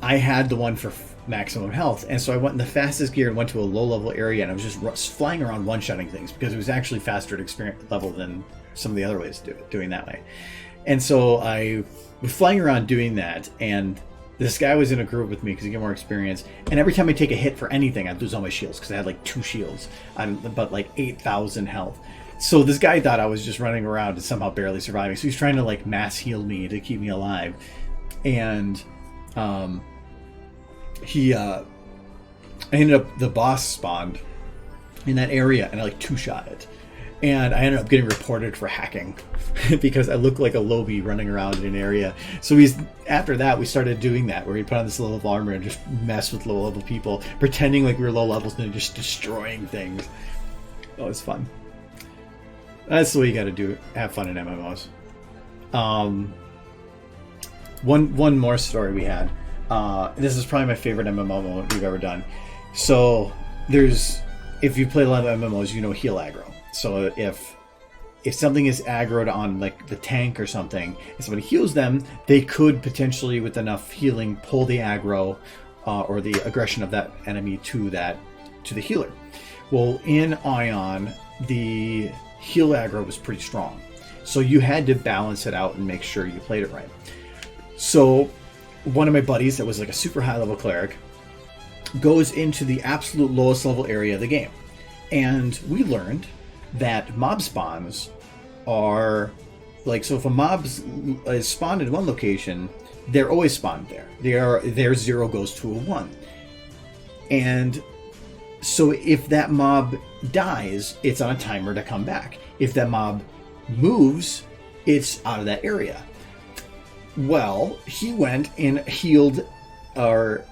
I had the one for maximum health, and so I went in the fastest gear and went to a low level area, and I was just flying around one-shotting things because it was actually faster at experience level than some of the other ways to do it, doing that way. And so I was flying around doing that, and this guy was in a group with me because he got more experience, and every time I take a hit for anything, I'd lose all my shields because I had like 2 shields but like 8,000 health. So this guy thought I was just running around and somehow barely surviving, so he's trying to like mass heal me to keep me alive. And I ended up, the boss spawned in that area, and I like 2-shot it, and I ended up getting reported for hacking because I look like a lobby running around in an area. So after that we started doing that, where we put on this low level armor and just mess with low level people, pretending like we were low levels and just destroying things. Oh, it's fun. That's the way you got to do. Have fun in MMOs. One more story we had. This is probably my favorite MMO moment we've ever done. So if you play a lot of MMOs, you know heal aggro. So if something is aggroed on like the tank or something, and somebody heals them, they could potentially, with enough healing, pull the aggro or the aggression of that enemy to the healer. Well, in Ion, the heal aggro was pretty strong, so you had to balance it out and make sure you played it right. So one of my buddies that was like a super high level cleric goes into the absolute lowest level area of the game, and we learned that mob spawns are like, so if a mob is spawned in one location, they're always spawned there. Their 0 goes to a 1, and so if that mob dies, it's on a timer to come back. If that mob moves, it's out of that area. Well, he went and healed or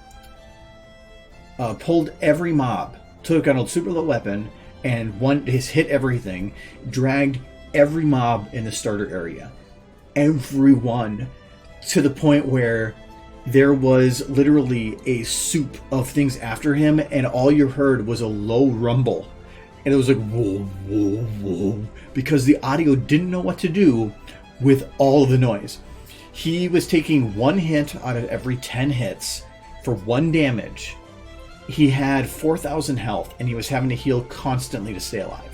pulled every mob, took out a super low weapon, and hit everything, dragged every mob in the starter area. Everyone, to the point where there was literally a soup of things after him, and all you heard was a low rumble. And it was like, whoa, whoa, whoa, because the audio didn't know what to do with all the noise. He was taking 1 hit out of every 10 hits for 1 damage. He had 4,000 health, and he was having to heal constantly to stay alive.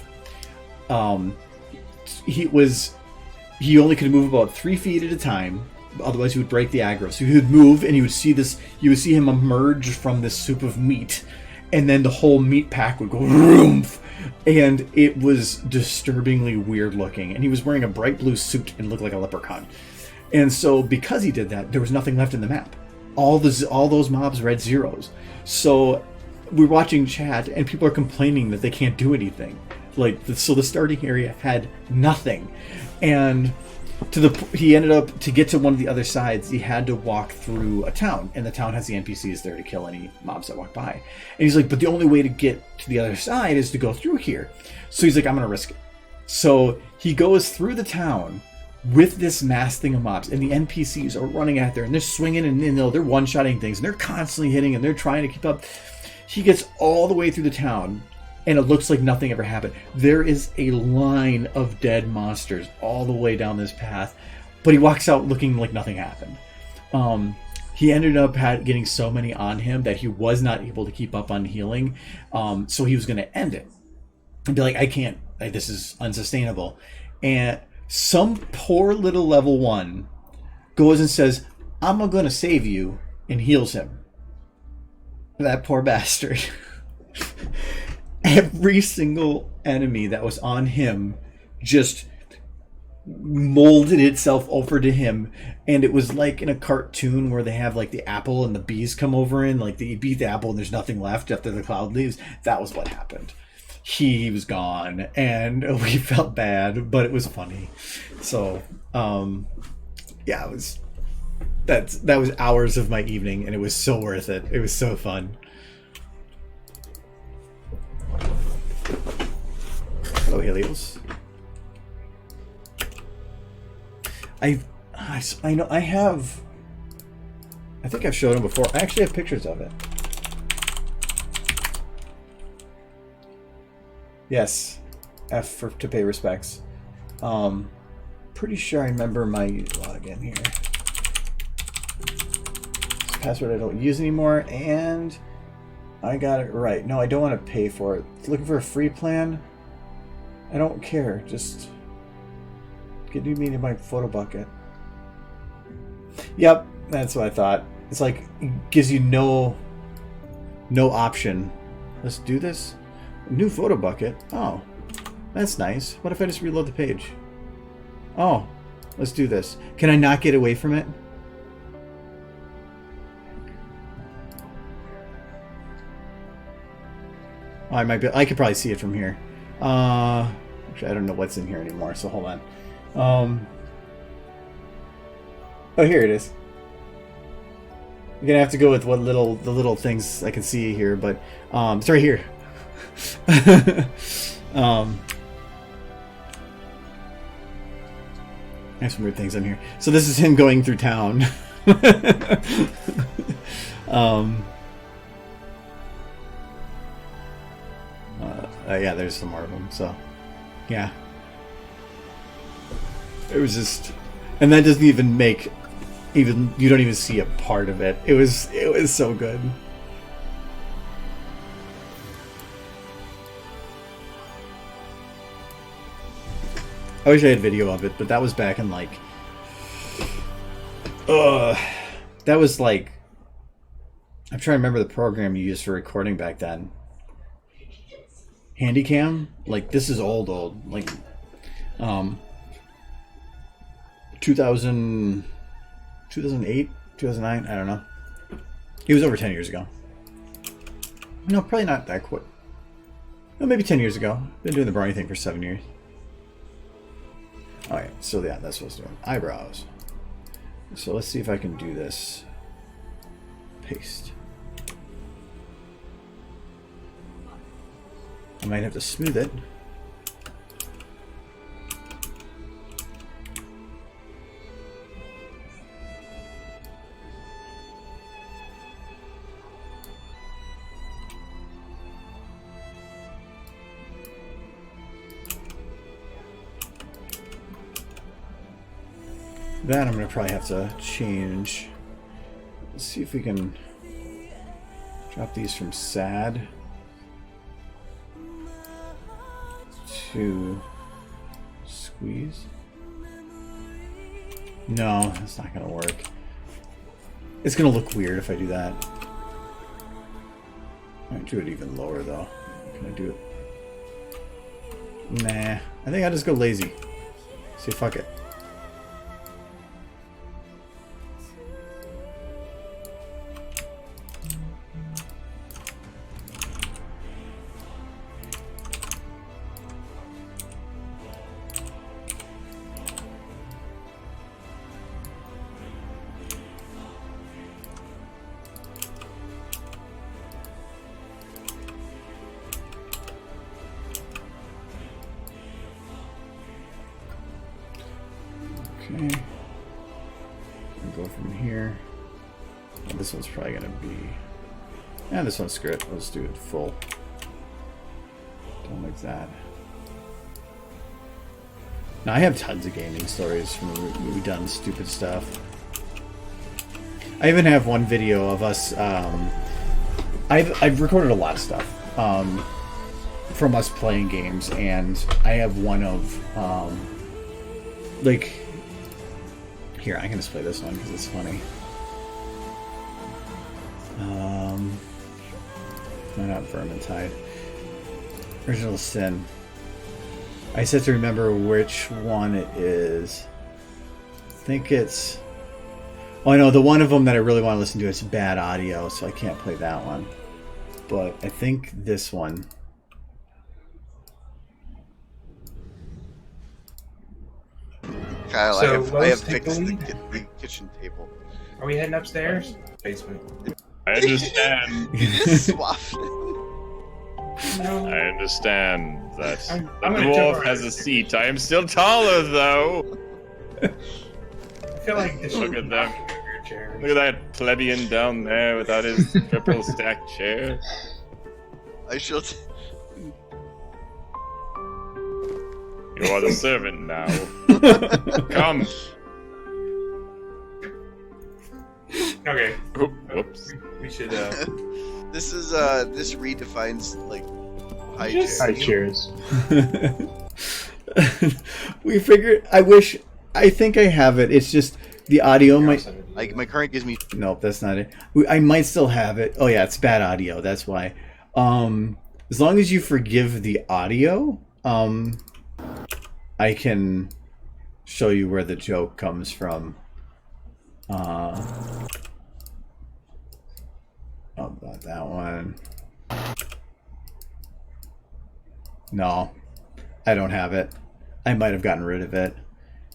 He only could move about 3 feet at a time, otherwise he would break the aggro. So he would move, and you would see him emerge from this soup of meat, and then the whole meat pack would go roomph, And it was disturbingly weird looking. And he was wearing a bright blue suit and looked like a leprechaun. And so because he did that, there was nothing left in the map. All those mobs read zeros. So we're watching chat and people are complaining that they can't do anything. So the starting area had nothing. And he ended up, to get to one of the other sides, he had to walk through a town, and the town has the NPCs there to kill any mobs that walk by. And he's like, but the only way to get to the other side is to go through here. So he's like, I'm gonna risk it. So he goes through the town with this mass thing of mobs, and the NPCs are running out there, and they're swinging, and they're one-shotting things, and they're constantly hitting, and they're trying to keep up. He gets all the way through the town, and it looks like nothing ever happened. There is a line of dead monsters all the way down this path, but he walks out looking like nothing happened. He ended up getting so many on him that he was not able to keep up on healing, so he was going to end it and be like, I can't, this is unsustainable. And some poor little level 1 goes and says, I'm going to save you, and heals him. That poor bastard. Every single enemy that was on him just molded itself over to him, and it was like in a cartoon where they have like the apple and the bees come over and like they beat the apple and there's nothing left after the cloud leaves. That was what happened. He was gone, and we felt bad, but it was funny. So yeah, that was hours of my evening, and it was so worth it. It was so fun. Hello, Helios. I know I have. I think I've showed him before. I actually have pictures of it. Yes, F for to pay respects. Pretty sure I remember my login here. It's a password I don't use anymore, and I got it right. No, I don't want to pay for it. Looking for a free plan? I don't care. Just get me to my photo bucket. Yep, that's what I thought. It's like it gives you no option. Let's do this. New photo bucket. Oh, that's nice. What if I just reload the page? Oh, let's do this. Can I not get away from it? Oh, I might be. I could probably see it from here. Actually, I don't know what's in here anymore. So hold on. Oh, here it is. You're gonna have to go with the little things I can see here, but it's right here. There's some weird things in here. So this is him going through town. Yeah, there's some more of them. So, yeah, it was just, and that doesn't even make, you don't even see a part of it. It was so good. I wish I had video of it, but that was back in like, that was like, I'm trying to remember the program you used for recording back then. Handycam? Like, this is old, like, 2008, 2009, I don't know. It was over 10 years ago. No, probably not that quick. No, maybe 10 years ago. Been doing the brownie thing for 7 years. Alright, so yeah, that's what I was doing. Eyebrows. So let's see if I can do this. Paste. I might have to smooth it. That I'm going to probably have to change. Let's see if we can drop these from sad to squeeze. No, that's not going to work. It's going to look weird if I do that. I might do it even lower though. Can I do it? Nah, I think I'll just go lazy. See, fuck it. Okay. We'll go from here. Oh, this one's probably gonna be. Yeah, this one's script. Let's do it full. Don't like that. Now I have tons of gaming stories from when we've done stupid stuff. I even have one video of us. I've recorded a lot of stuff from us playing games, and I have one of like. Here, I can just play this one because it's funny. No, not Vermintide. Original Sin. I just have to remember which one it is. I think it's... Oh, I know, the one of them that I really want to listen to is bad audio, so I can't play that one. But I think this one... Kyle, So, I have Lowe's fixed take the the kitchen table. Are we heading upstairs? Basement. I understand. You just swapped. No. I understand that I'm the gonna dwarf jump has right. a seat. I am still taller, though. I feel like this Look should at be them. knocking over your chair. Look at that plebeian down there without his triple stacked chair. I shall. You are the servant now. Come. Okay. Oop, whoops. We should, This is this redefines like high Just- chairs. cheers. We figured. I think I have it. It's just the audio might. Like my current gives me. Nope, that's not it. I might still have it. Oh yeah, it's bad audio. That's why. As long as you forgive the audio, I can show you where the joke comes from. Oh, about that one. No, I don't have it. I might have gotten rid of it.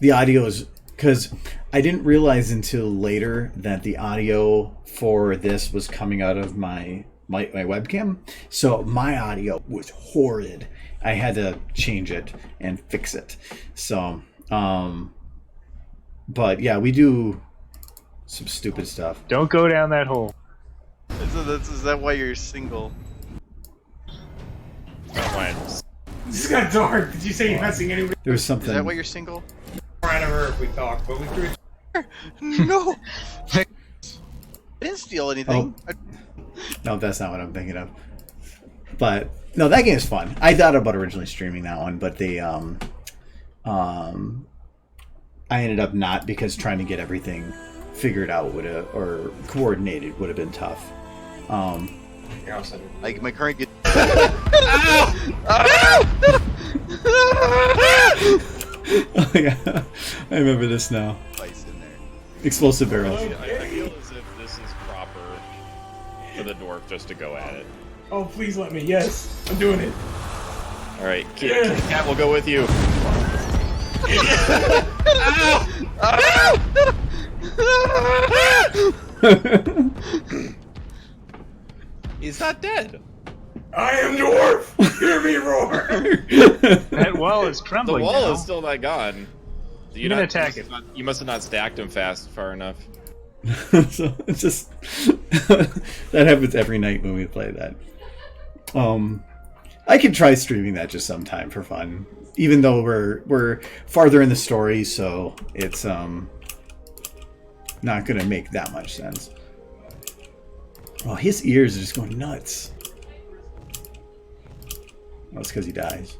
The audio is because I didn't realize until later that the audio for this was coming out of my webcam. So my audio was horrid. I had to change it and fix it. So, but yeah, we do some stupid stuff. Don't go down that hole. Is that why you're single? This got dark. Did you say you're messing anyway? There was Is something. that why you're single? more out of her if we talk, but we threw No. I didn't steal anything. No, that's not what I'm thinking of. But no, that game is fun. I thought about originally streaming that one, but they I ended up not because trying to get everything figured out would have or coordinated would have been tough. Like my current. Oh yeah, I remember this now. Vice in there. Explosive barrels. I feel as if this is proper for the dwarf just to go at it. Oh, please let me. Yes, I'm doing it. All right, Cat will go with you. He's not dead. I am dwarf. Hear me roar. That wall is The crumbling wall now. is still not gone. You can attack it. You must have not stacked him far enough. So it's just that happens every night when we play that. I could try streaming that just sometime for fun, even though we're farther in the story, so it's not gonna make that much sense. Oh, his ears are just going nuts. Well, it's because he dies.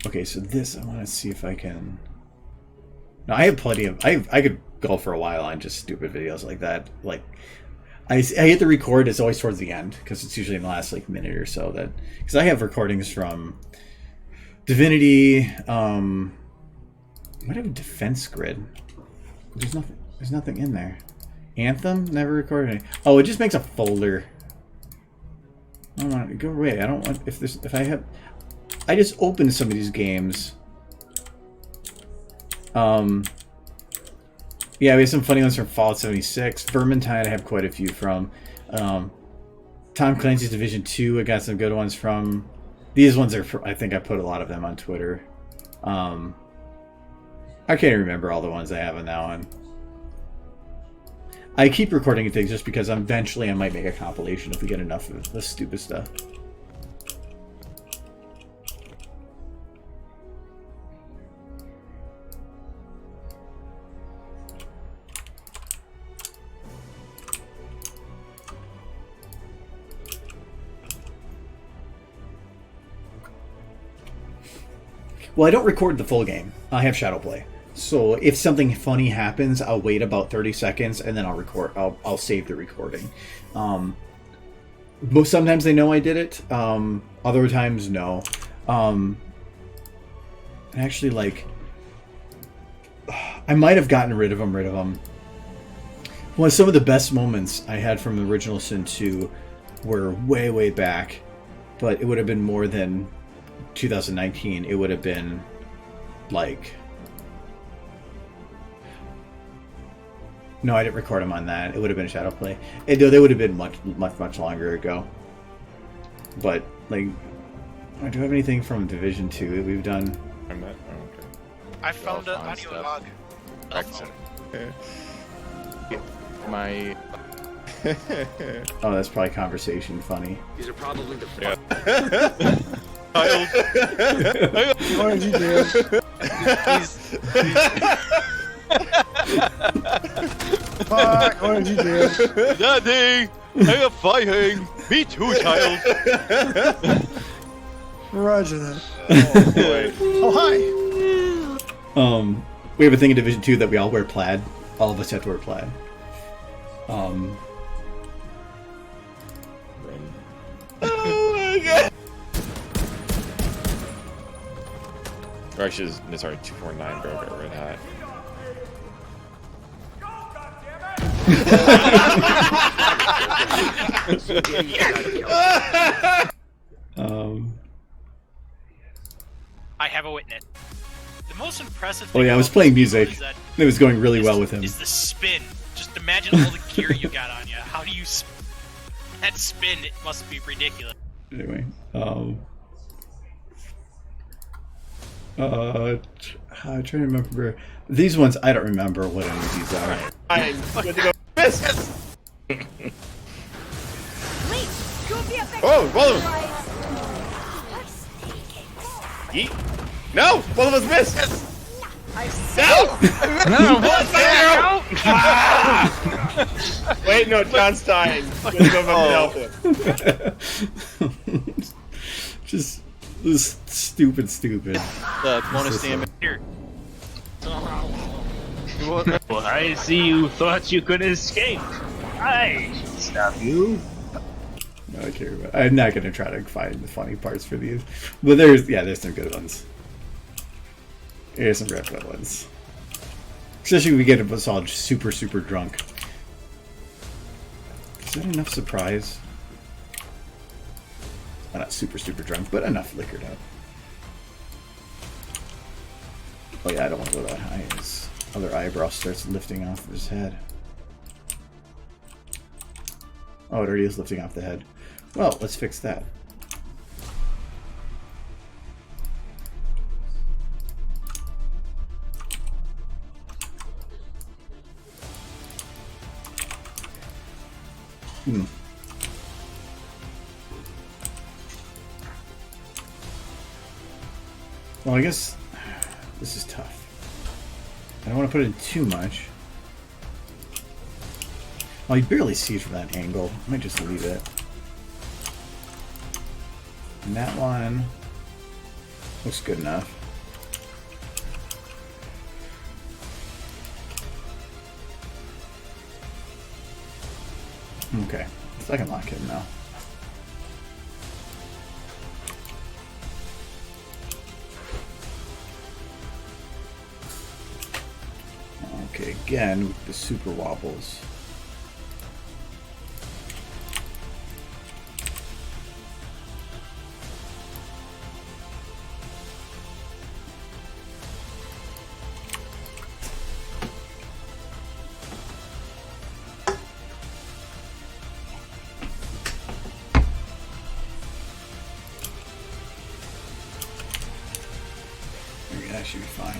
Okay, so this I want to see if I can. No, I have plenty of. I could go for a while on just stupid videos like that. Like, I hit the record. It's always towards the end because it's usually in the last like minute or so. That because I have recordings from Divinity. I might have a Defense Grid. There's nothing. There's nothing in there. Anthem never recorded. Oh, it just makes a folder. I don't want to go away. I don't want if I have. I just opened some of these games. Yeah, we have some funny ones from Fallout 76. Vermintide, I have quite a few from. Tom Clancy's Division 2, I got some good ones from. These ones are, I think I put a lot of them on Twitter. I can't even remember all the ones I have on that one. I keep recording things just because eventually I might make a compilation if we get enough of this stupid stuff. Well, I don't record the full game. I have Shadowplay. So if something funny happens, I'll wait about 30 seconds and then I'll record. I'll save the recording. But sometimes they know I did it. Other times, no. Actually, like, I might have gotten rid of them. Well, some of the best moments I had from the original Sin 2 were way, way back. But it would have been more than 2019. It would have been like... No, I didn't record them on that. It would have been Shadowplay. They would have been much longer ago. But, like, do you have anything from Division 2 that we've done? I'm not. Oh, okay. I found an I'll find audio stuff. log. Excellent. My. Oh, that's probably conversation funny. These are probably the Child. What did you do? Fuck, what did you do? Daddy, I am fighting. Me too, child. Roger that. Oh boy. Oh, hi. We have a thing in Division 2 that we all wear plaid. All of us have to wear plaid. Oh my god. Rush's, sorry, 249 broke at Red Hat. I have a witness. The most impressive Oh thing yeah, I was about playing this music. is that It was going really well with him. Is the spin. Just imagine all the gear you got on you. How do you... That spin, it must be ridiculous. Anyway, I'm trying to remember these ones. I don't remember what any of these are. I'm good to go. Miss. Wait, go be a Oh, whoa! Yeet. No! Both of us missed! No! No, Wait, no, John's dying. Good to go from Delta. Just this stupid. Bonus damage. Here. Well, I see you thought you could escape. I shall stop you. No, I care about. I'm not gonna try to find the funny parts for these, but there's some good ones. Here's some real good ones. Especially when we get us all super drunk. Is that enough surprise? Well, not super drunk, but enough liquored up. Oh yeah, I don't want to go that high. His other eyebrow starts lifting off of his head. Oh, it already is lifting off the head. Well, let's fix that. Well, I guess this is tough. I don't want to put in too much. Well, you barely see it from that angle. I might just leave it. And that one looks good enough. Okay, so I can lock him now. Okay, again with the super wobbles. Okay, that should be fine.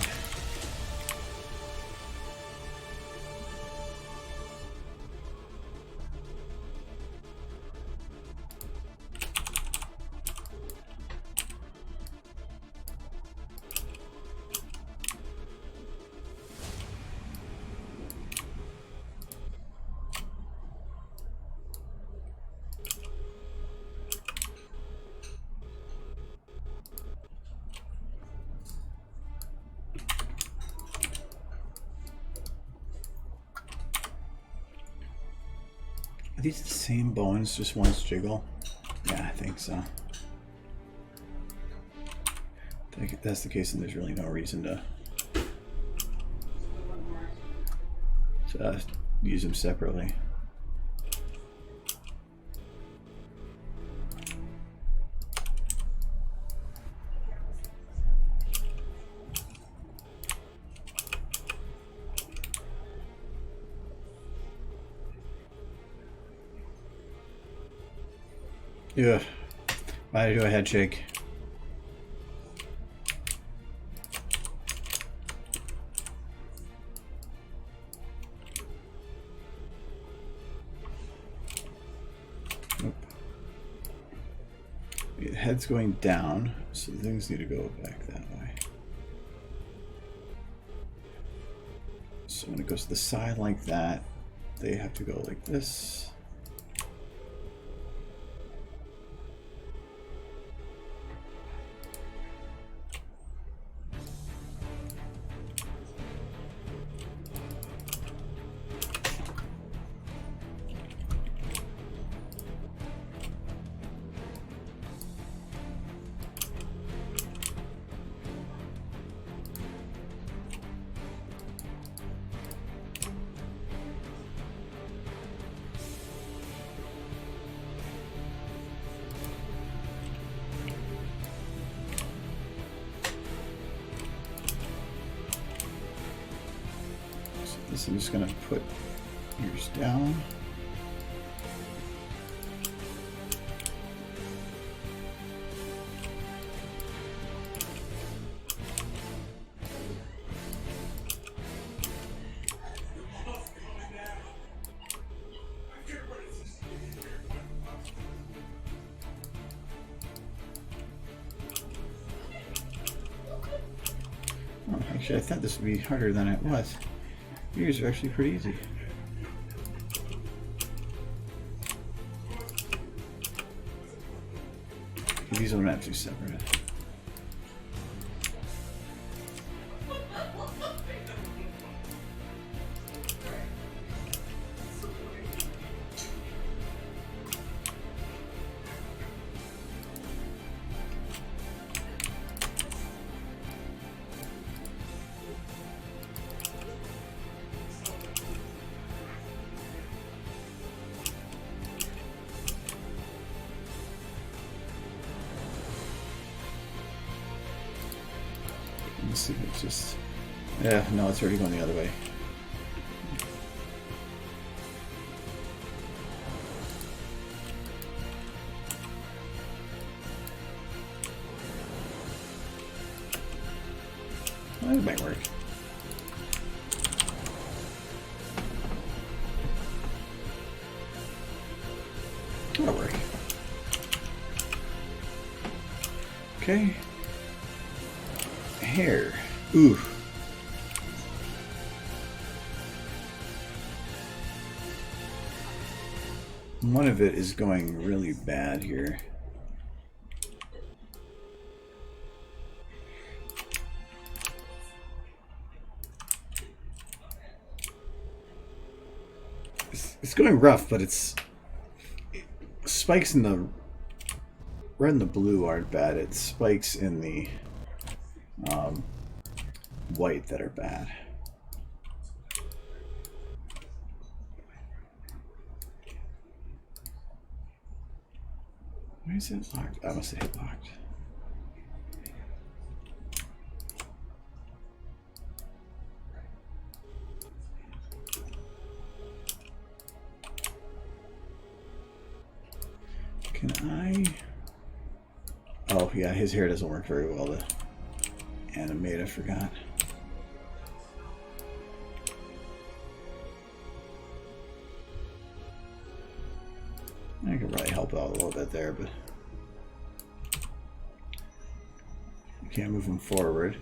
Are these the same bones, just one's jiggle? Yeah, I think so. If that's the case, then there's really no reason to use them separately. Yeah. Why do a head shake? Nope. The head's going down, so things need to go back that way. So when it goes to the side like that, they have to go like this. So I'm just going to put yours down. Oh, actually, I thought this would be harder than it was. Yours are actually pretty easy. These will not have to separate. Let's see if it's just... Yeah, no, it's already going the other way. Well, it might work. That'll work. Okay. Hair. Ooh. One of it is going really bad here. It's going rough, but it's spikes in the red and the blue aren't bad. It's spikes in the white that are bad. Why is it locked? I must have hit locked. Can I? Oh yeah, his hair doesn't work very well to animate. I forgot. I could probably help out a little bit there, but you can't move him forward.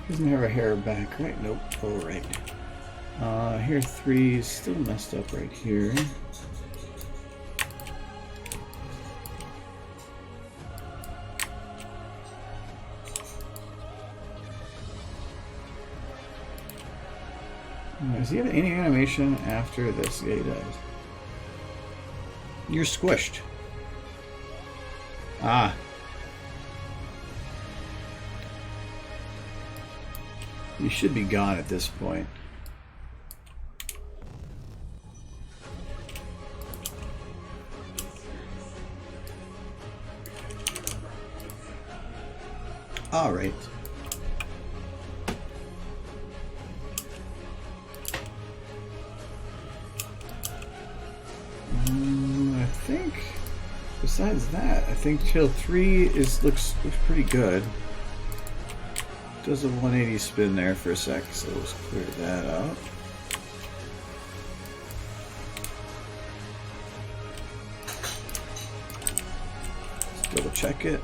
Doesn't have a hair back, right? Nope. Oh, right. Hair 3 is still messed up right here. Does he have any animation after this? Yeah, he does. You're squished. Ah. You should be gone at this point. All right. I think besides that, I think Chill 3 looks pretty good. Does a 180 spin there for a sec, so let's clear that out. Let's double check it.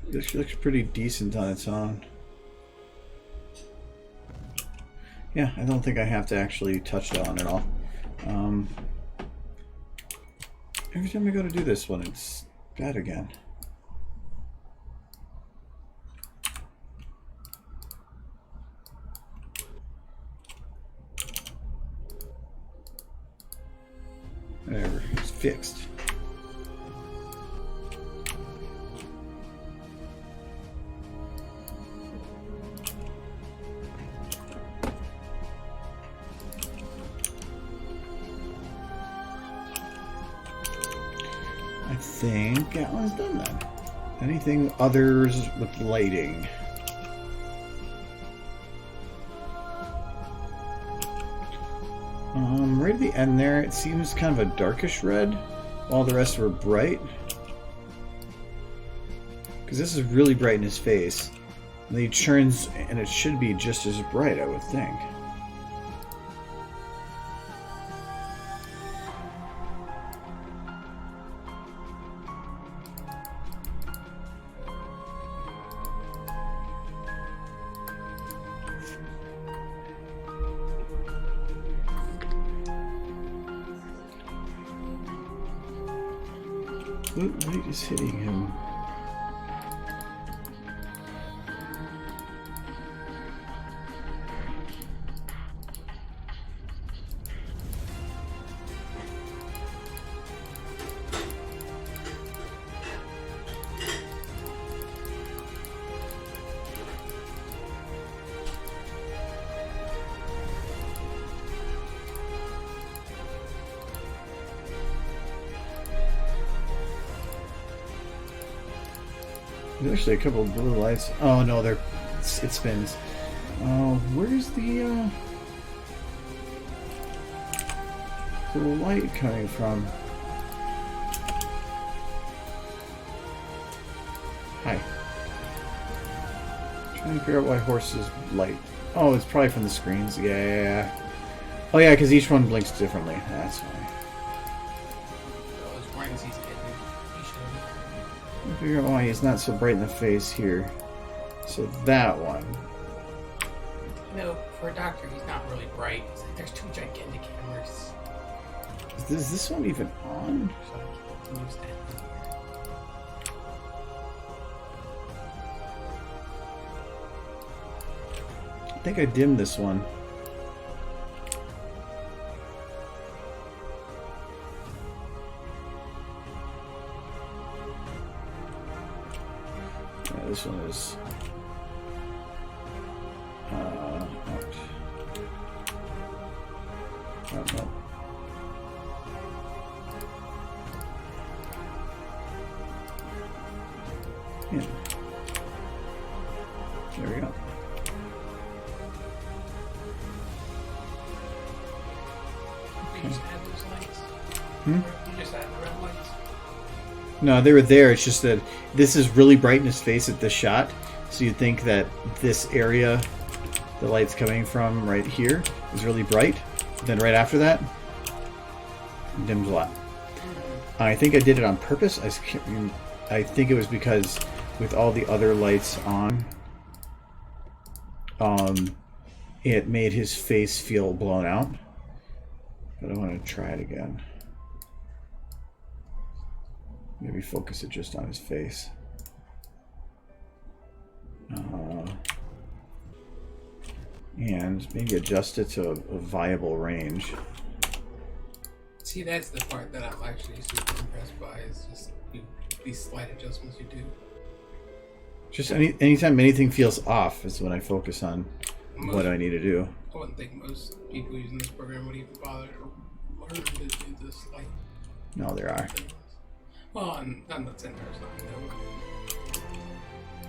This looks pretty decent on its own. Yeah, I don't think I have to actually touch it on at all. Every time I go to do this one, it's bad again. Whatever, it's fixed. I think that one's done then. Anything others with lighting? Right at the end there, it seems kind of a darkish red, while the rest were bright. Because this is really bright in his face. And then he turns, and it should be just as bright, I would think. What light is hitting him? There's actually a couple of blue lights. Oh no, it spins. Where's the light coming from? Hi. Trying to figure out why horses light. Oh, it's probably from the screens. Yeah. Oh yeah, because each one blinks differently. That's fine. As bright as he's getting, he should. Figure out why he's not so bright in the face here. So that one. No, for a doctor, he's not really bright. It's like there's two gigantic cameras. Is this one even on? So I can use that. I think I dimmed this one. Yeah, this one is out. Oh, no. Yeah. There we go. You just add those lights? Hmm? You just add the red lights? No, they were there. It's just that this is really bright in his face at this shot. So you'd think that this area, the light's coming from right here, is really bright. Then right after that, it dims a lot. I think I did it on purpose. I think it was because with all the other lights on, it made his face feel blown out. But I want to try it again. Maybe focus it just on his face. And maybe adjust it to a viable range. See, that's the part that I'm actually super impressed by, is just these slight adjustments you do. Just anytime anything feels off is when I focus on what I need to do. I wouldn't think most people using this program would even bother to learn to do this. Like, No, there are. well, I'm not saying there's not no.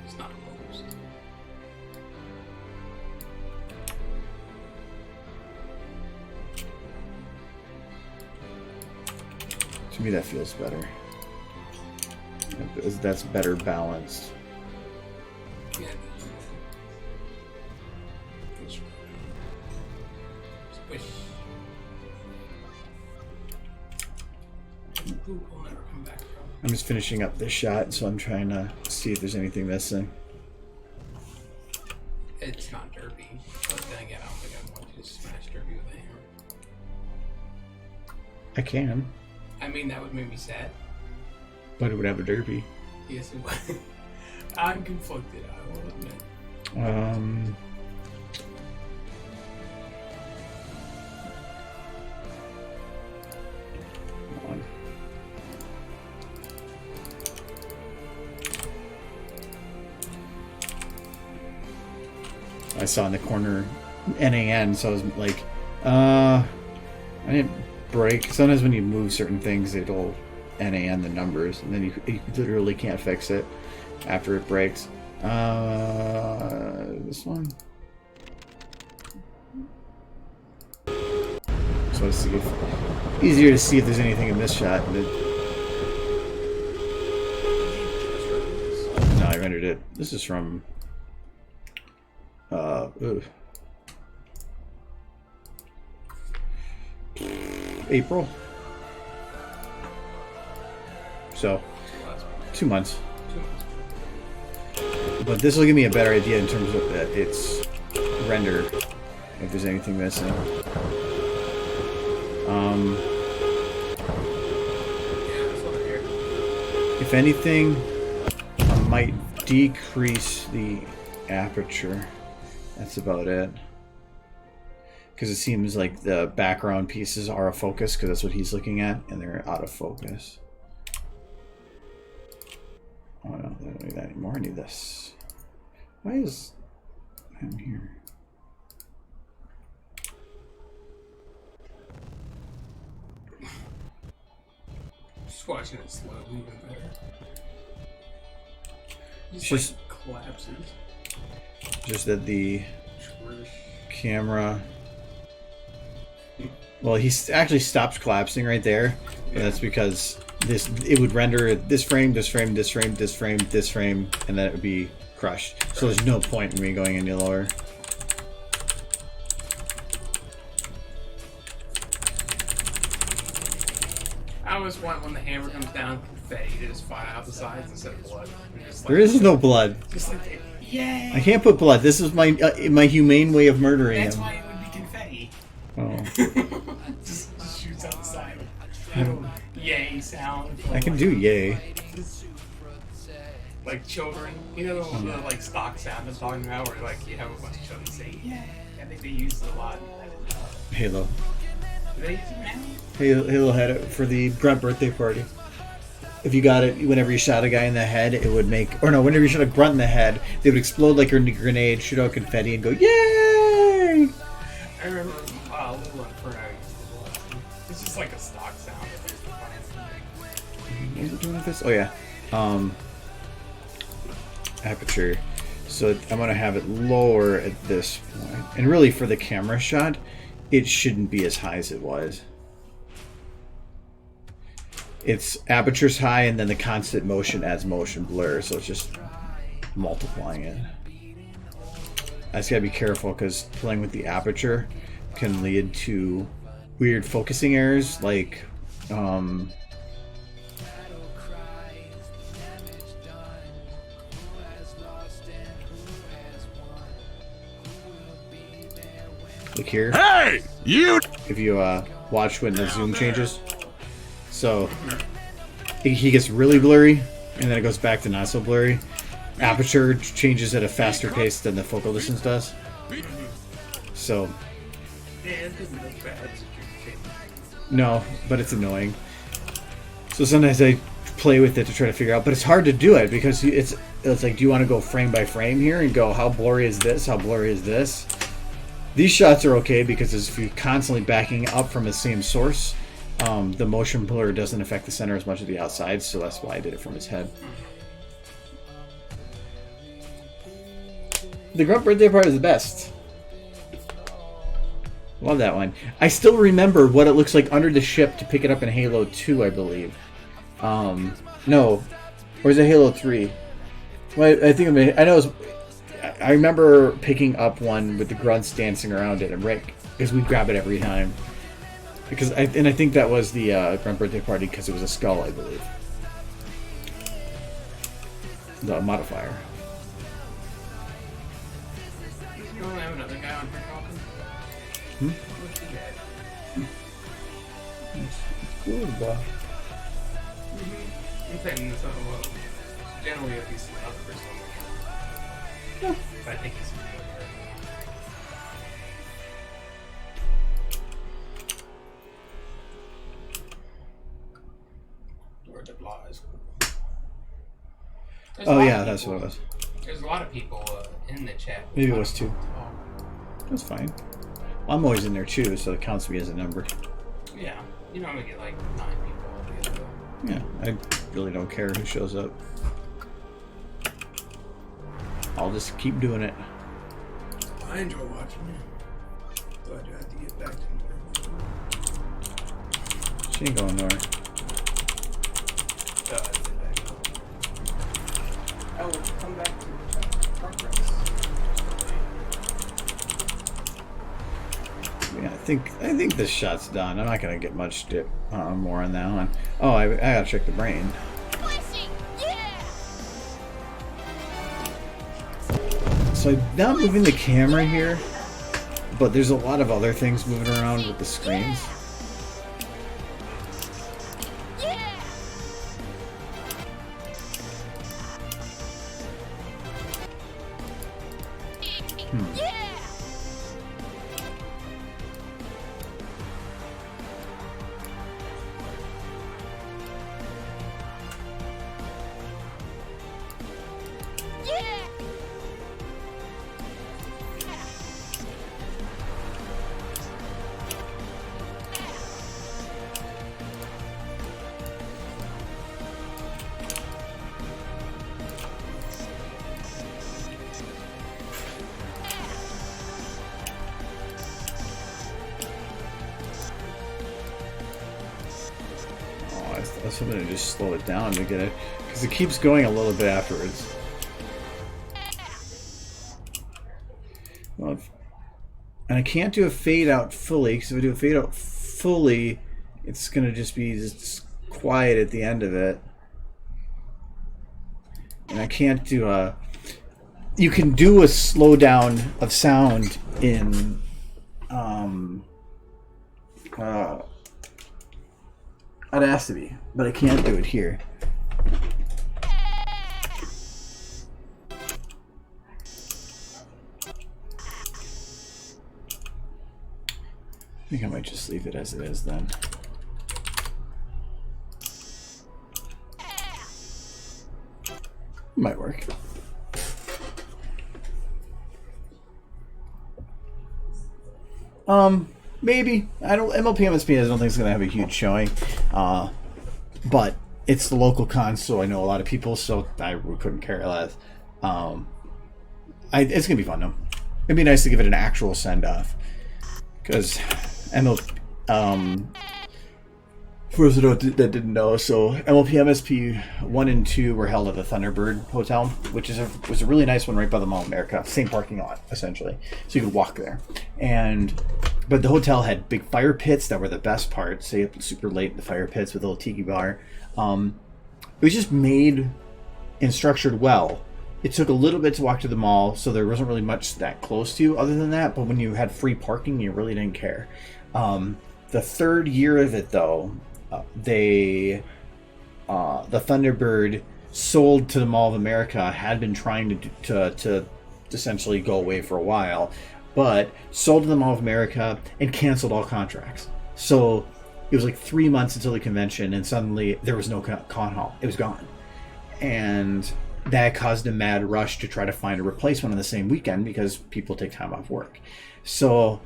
It's not most. To me, that feels better. That's better balanced. Yeah. Squish. Poop will never come back from. I'm just finishing up this shot, so I'm trying to see if there's anything missing. It's not derpy, but then again, I don't think I want you to smash derpy with a hammer. I can, I mean, that would make me sad. but it would have a derpy. Yes, it would. I'm conflicted, I will admit. Hold on. I saw in the corner NAN, so I was like, I didn't break. Sometimes when you move certain things, it'll NAN the numbers, and then you literally can't fix it after it breaks. This one. So I see if easier to see if there's anything in this shot. No, I rendered it. This is from April. So 2 months. But this will give me a better idea in terms of its render, if there's anything missing. If anything, I might decrease the aperture. That's about it. Because it seems like the background pieces are a focus, because that's what he's looking at, and they're out of focus. Oh no, I don't need that anymore. I need this. Why is I'm here? Just watching it slowly, even better. Just collapses. Just that the camera. Well, he actually stops collapsing right there, but that's because it would render this frame, this frame, this frame, this frame, this frame, and then it would be crushed. So there's no point in me going any lower. I always want when the hammer comes down, confetti to just fly out the sides instead of blood. Just There is no blood. Just like, yay! I can't put blood. This is my humane way of murdering That's him. why it would be confetti. Oh. just shoots out the side. Little yay sound. I can do yay. Like children, you know the like stock sound I'm talking about, where like you have a bunch of children say yay. I think they use it a lot. Halo. Do they use it now? Halo had it for the grunt birthday party. If you got it, whenever you shot a guy in the head, it would make, or no, whenever you shot a grunt in the head, they would explode like a grenade, shoot out confetti, and go yay! I remember a little one for it's just like a stock sound. What was it doing with this? Oh yeah, aperture. So I'm gonna have it lower at this point, and really for the camera shot, it shouldn't be as high as it was. Its aperture's high, and then the constant motion adds motion blur, so it's just multiplying it. I just gotta be careful because playing with the aperture can lead to weird focusing errors, like look here. Hey, you! If you watch when the zoom changes, so he gets really blurry, and then it goes back to not so blurry. Aperture changes at a faster pace than the focal distance does. So Yeah, it doesn't look bad. no, but it's annoying. So sometimes I play with it to try to figure out, but it's hard to do it because it's like, do you want to go frame by frame here and go, how blurry is this? How blurry is this? These shots are okay because if you're constantly backing up from the same source, the motion blur doesn't affect the center as much as the outside, so that's why I did it from his head. The grunt birthday part is the best. Love that one. I still remember what it looks like under the ship to pick it up in Halo 2, I believe. No. Or is it Halo 3? Well, I think I know it was, I remember picking up one with the grunts dancing around it, and Rick, because we'd grab it every time. Because I think that was the grunt birthday party because it was a skull, I believe. The modifier. You only have another guy on here talking? What's he got? Good, bro. I'm saying this other one. Generally, at least another person on the show. But I think he's where the law is. Oh yeah, that's what it was. There's a lot of people in the chat. Maybe it was 2. That's fine. I'm always in there too, so it counts me as a number. Yeah, you normally get like 9 people altogether. Yeah, I really don't care who shows up. I'll just keep doing it. I enjoy watching it. So I do have to get back to it. She ain't going nowhere. I will come back to progress. Yeah, I think this shot's done. I'm not gonna get much more on that one. Oh, I gotta check the brain. So I'm not moving the camera here, but there's a lot of other things moving around with the screens. was hoping to just slow it down to get it, because it keeps going a little bit afterwards. Well, and I can't do a fade out fully, because if I do a fade out fully, it's going to just be just quiet at the end of it. And I can't do a... You can do a slowdown of sound in Audacity, but I can't do it here. I think I might just leave it as it is then. Might work. Maybe. I don't. MLP MSP I don't think it's gonna have a huge showing, but it's the local con, so I know a lot of people, so I couldn't care less. It's gonna be fun though. It'd be nice to give it an actual send off, because MLP. For those that didn't know, so MLP MSP 1 and 2 were held at the Thunderbird Hotel, which was a really nice one right by the Mall of America. Same parking lot, essentially. So you could walk there. But the hotel had big fire pits that were the best part. Stay up super late in the fire pits with a little tiki bar. It was just made and structured well. It took a little bit to walk to the mall, so there wasn't really much that close to you other than that. But when you had free parking, you really didn't care. The third year of it, though, the Thunderbird sold to the Mall of America had been trying to essentially go away for a while, but sold to the Mall of America and canceled all contracts. So it was like 3 months until the convention, and suddenly there was no con hall. It was gone, and that caused a mad rush to try to find a replacement on the same weekend because people take time off work. So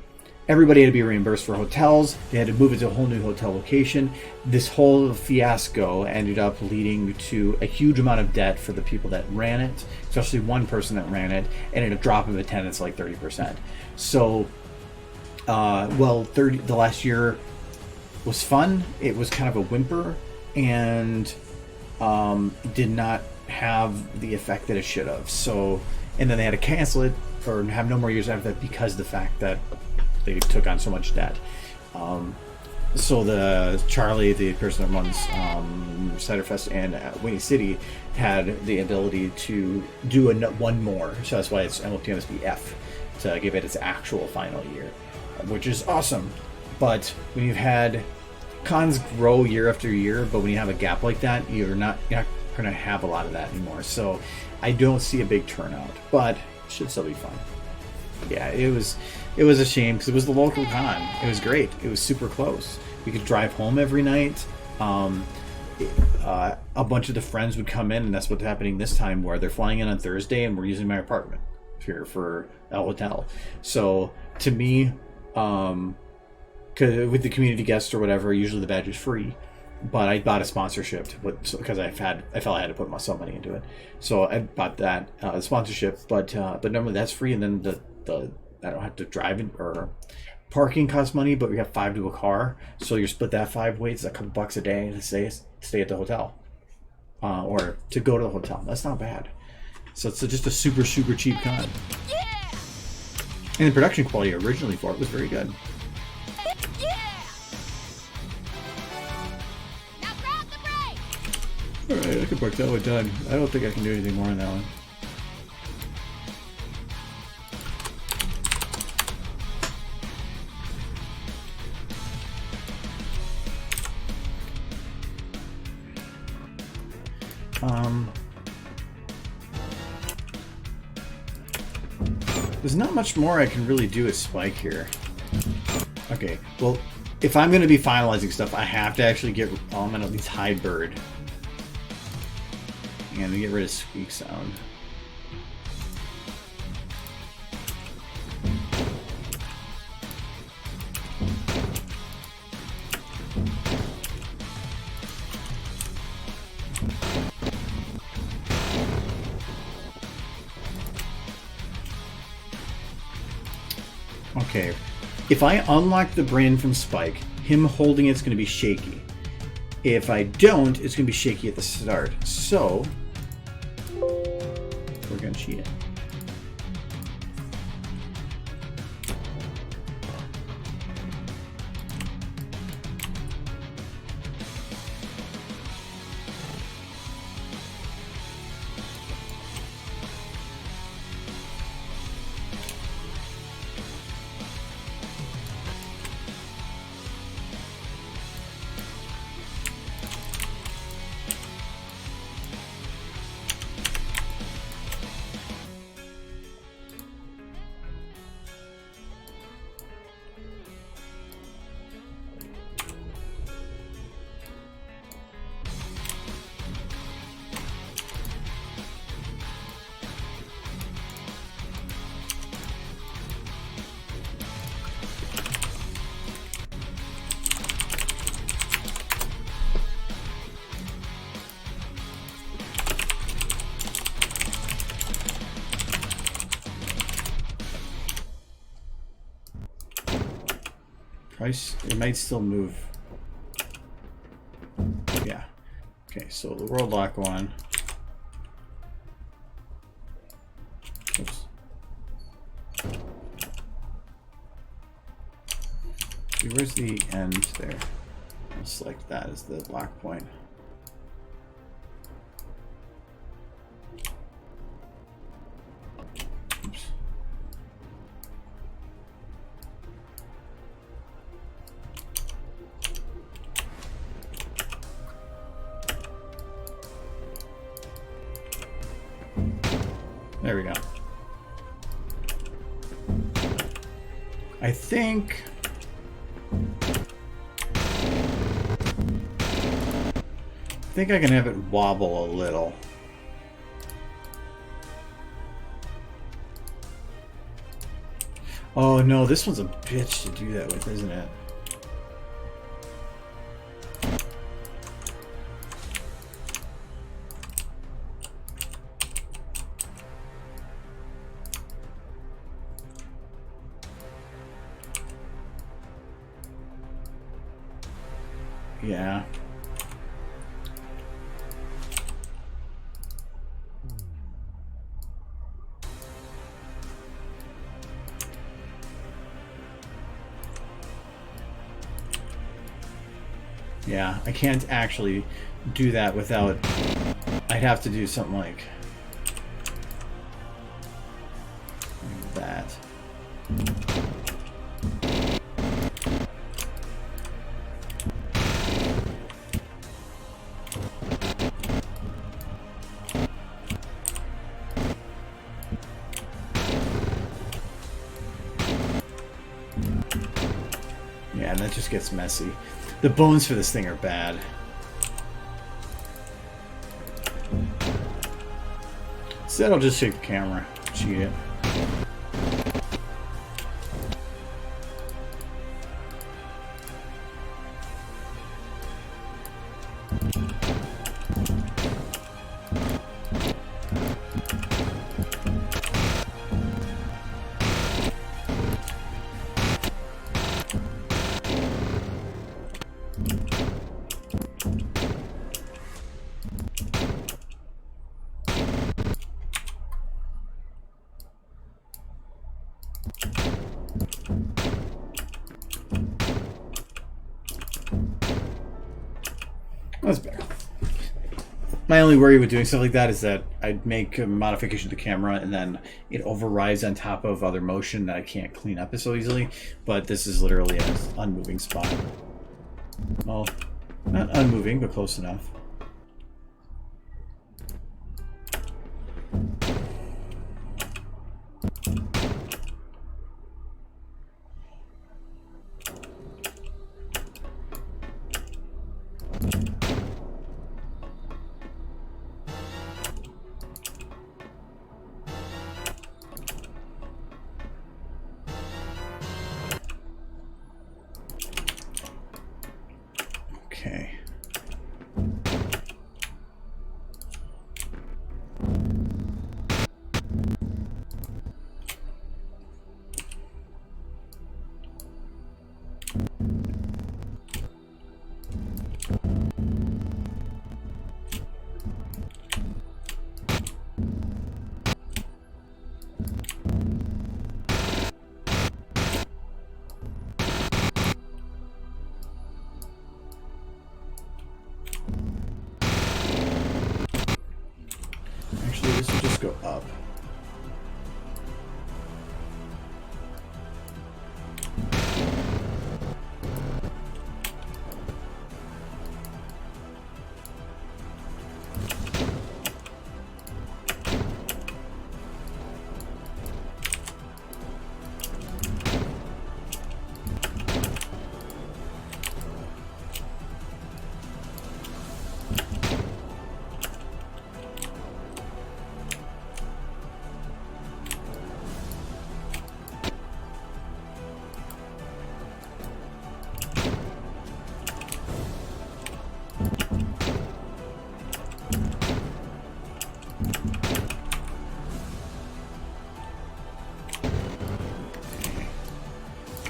everybody had to be reimbursed for hotels. They had to move it to a whole new hotel location. This whole fiasco ended up leading to a huge amount of debt for the people that ran it, especially one person that ran it, and a drop of attendance like 30%. So, the last year was fun. It was kind of a whimper, and did not have the effect that it should have. So, and then they had to cancel it or have no more years after that because of the fact that they took on so much debt. So the Charlie, the person that runs Ciderfest and Winnie City, had the ability to do one more. So that's why it's MLP MSP F, to give it its actual final year, which is awesome. But when you've had cons grow year after year, but when you have a gap like that, you're not going to have a lot of that anymore. So I don't see a big turnout, but it should still be fun. Yeah, it was a shame because it was the local con. It was great. It was super close. We could drive home every night. A bunch of the friends would come in, and that's what's happening this time, where they're flying in on Thursday, and we're using my apartment here for a hotel. So to me, cause with the community guests or whatever, usually the badge is free. But I bought a sponsorship because I felt I had to put some money into it. So I bought that sponsorship, but normally that's free, and then I don't have to drive in, or parking costs money, but we have 5 to a car, so you split that 5 ways, a couple bucks a day to stay at the hotel, or to go to the hotel. That's not bad. So it's just a super cheap con. And the production quality originally for it was very good. Alright, I can park that one done. I don't think I can do anything more on that one. There's not much more I can really do with Spike here. Okay, well, if I'm going to be finalizing stuff, I have to actually get I'm going to at least hide Bird. And we get rid of squeak sound. Okay, if I unlock the brain from Spike, him holding it's going to be shaky. If I don't, it's going to be shaky at the start. So, we're going to cheat it. It might still move. Yeah. Okay, so the world lock one. Oops. See, where's the end there? I'll select that as the lock point. Oops. There we go. I think I can have it wobble a little. Oh no, this one's a bitch to do that with, isn't it? Yeah. Yeah, I can't actually do that without... I'd have to do something like that. Yeah, and that just gets messy. The bones for this thing are bad. Instead, I'll just take the camera. Cheat it. That's better. My only worry with doing stuff like that is that I'd make a modification to the camera and then it overrides on top of other motion that I can't clean up so easily. But this is literally an unmoving spot. Well, not unmoving, but close enough. Okay.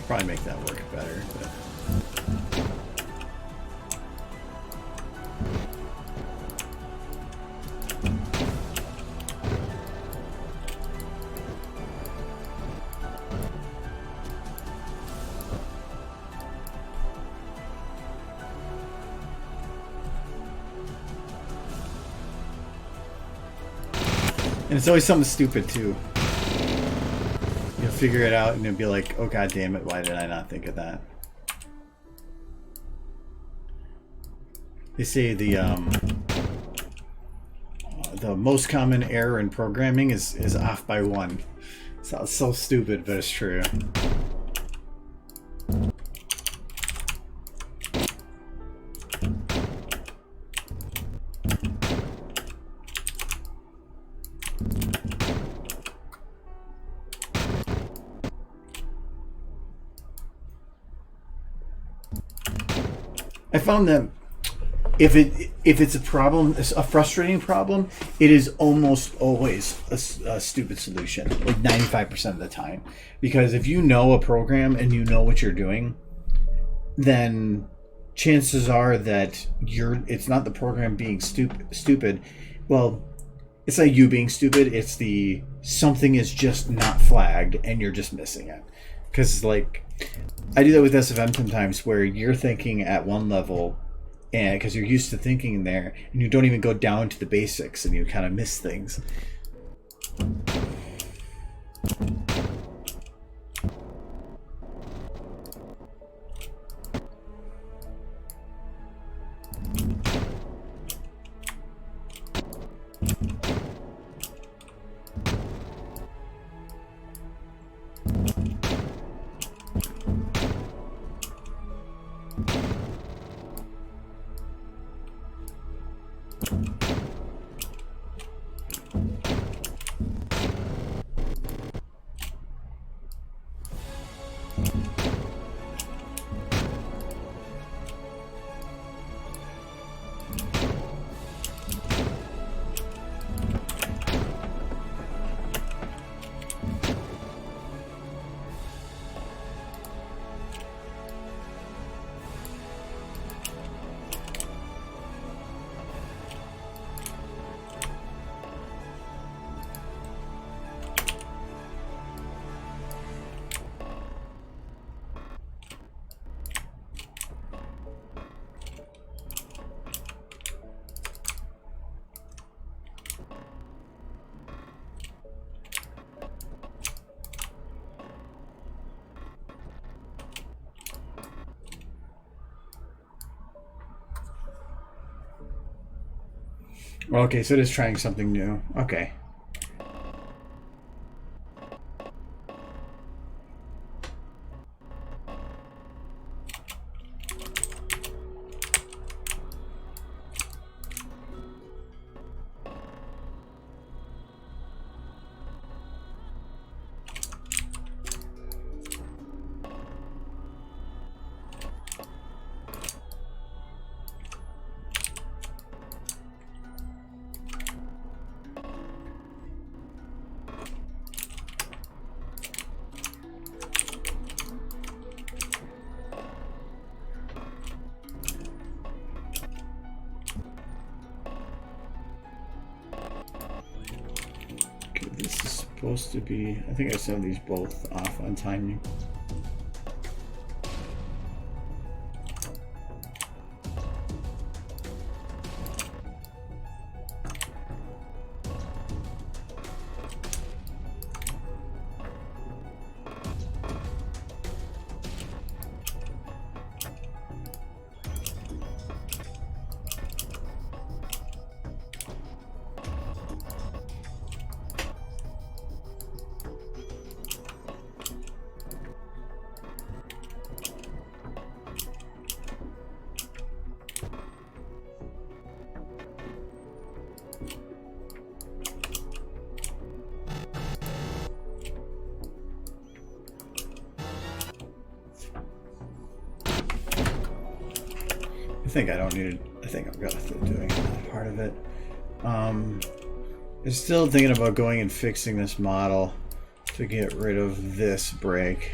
probably make that work better. But... And it's always something stupid too. You'll figure it out and you'll be like, oh god damn it, why did I not think of that? They say the most common error in programming is off by 1. Sounds so stupid, but it's true. I found that if it's a problem, a frustrating problem, it is almost always a stupid solution, like 95% of the time. Because if you know a program and you know what you're doing, then chances are that it's not the program being stupid. Well, it's not you being stupid. It's something is just not flagged and you're just missing it. Because like I do that with SFM sometimes, where you're thinking at one level, and because you're used to thinking there, and you don't even go down to the basics, and you kind of miss things. Okay, so it is trying something new. Okay. Supposed to be, I think I set these both off on timing. I don't need it. I think I've got doing that part of it. I'm still thinking about going and fixing this model to get rid of this break.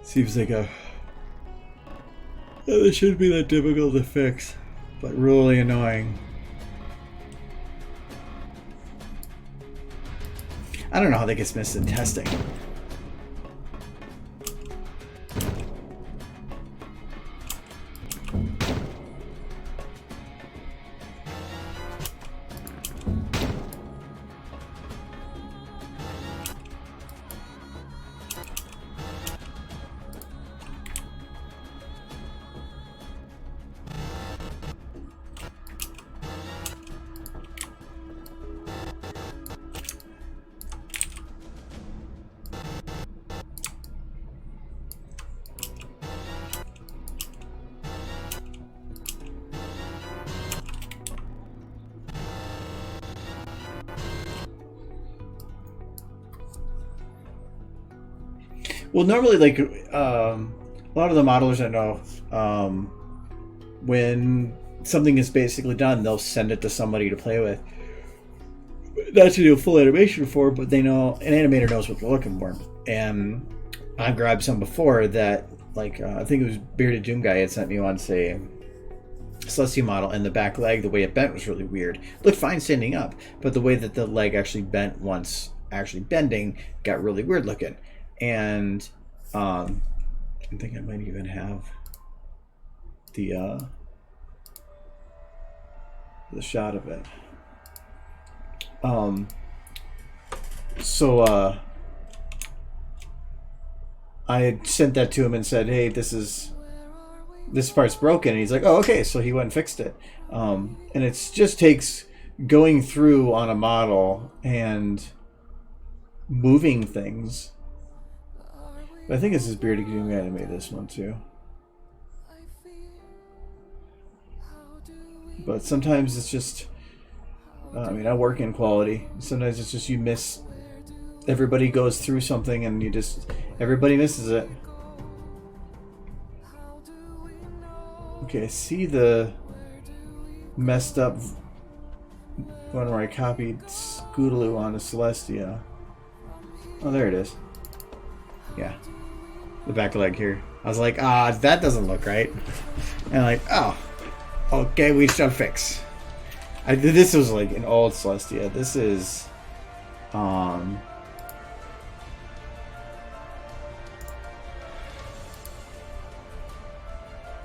Seems like it shouldn't be that difficult to fix, but really annoying. I don't know how that gets missed in testing. Well, normally, like, a lot of the modelers I know, when something is basically done, they'll send it to somebody to play with. Not to do a full animation for, but they know, an animator knows what they're looking for. And I grabbed some before that, like, I think it was Bearded Doom Guy had sent me once a Celestia model, and the back leg, the way it bent was really weird. It looked fine standing up, but the way that the leg actually bent once actually bending got really weird looking. And I think I might even have the shot of it. So I had sent that to him and said, hey, this part's broken, and he's like, oh, okay. So he went and fixed it. And it just takes going through on a model and moving things. I think this is Bearded Doom Guy that made this one too. But sometimes it's just, I mean, I work in quality. Sometimes it's just you miss, everybody goes through something and you just, everybody misses it. Okay, I see the messed up one where I copied Scootaloo onto Celestia. Oh, there it is. Yeah. The back leg here. I was like, that doesn't look right. And like, oh, okay, we shall fix. This was like an old Celestia. This is,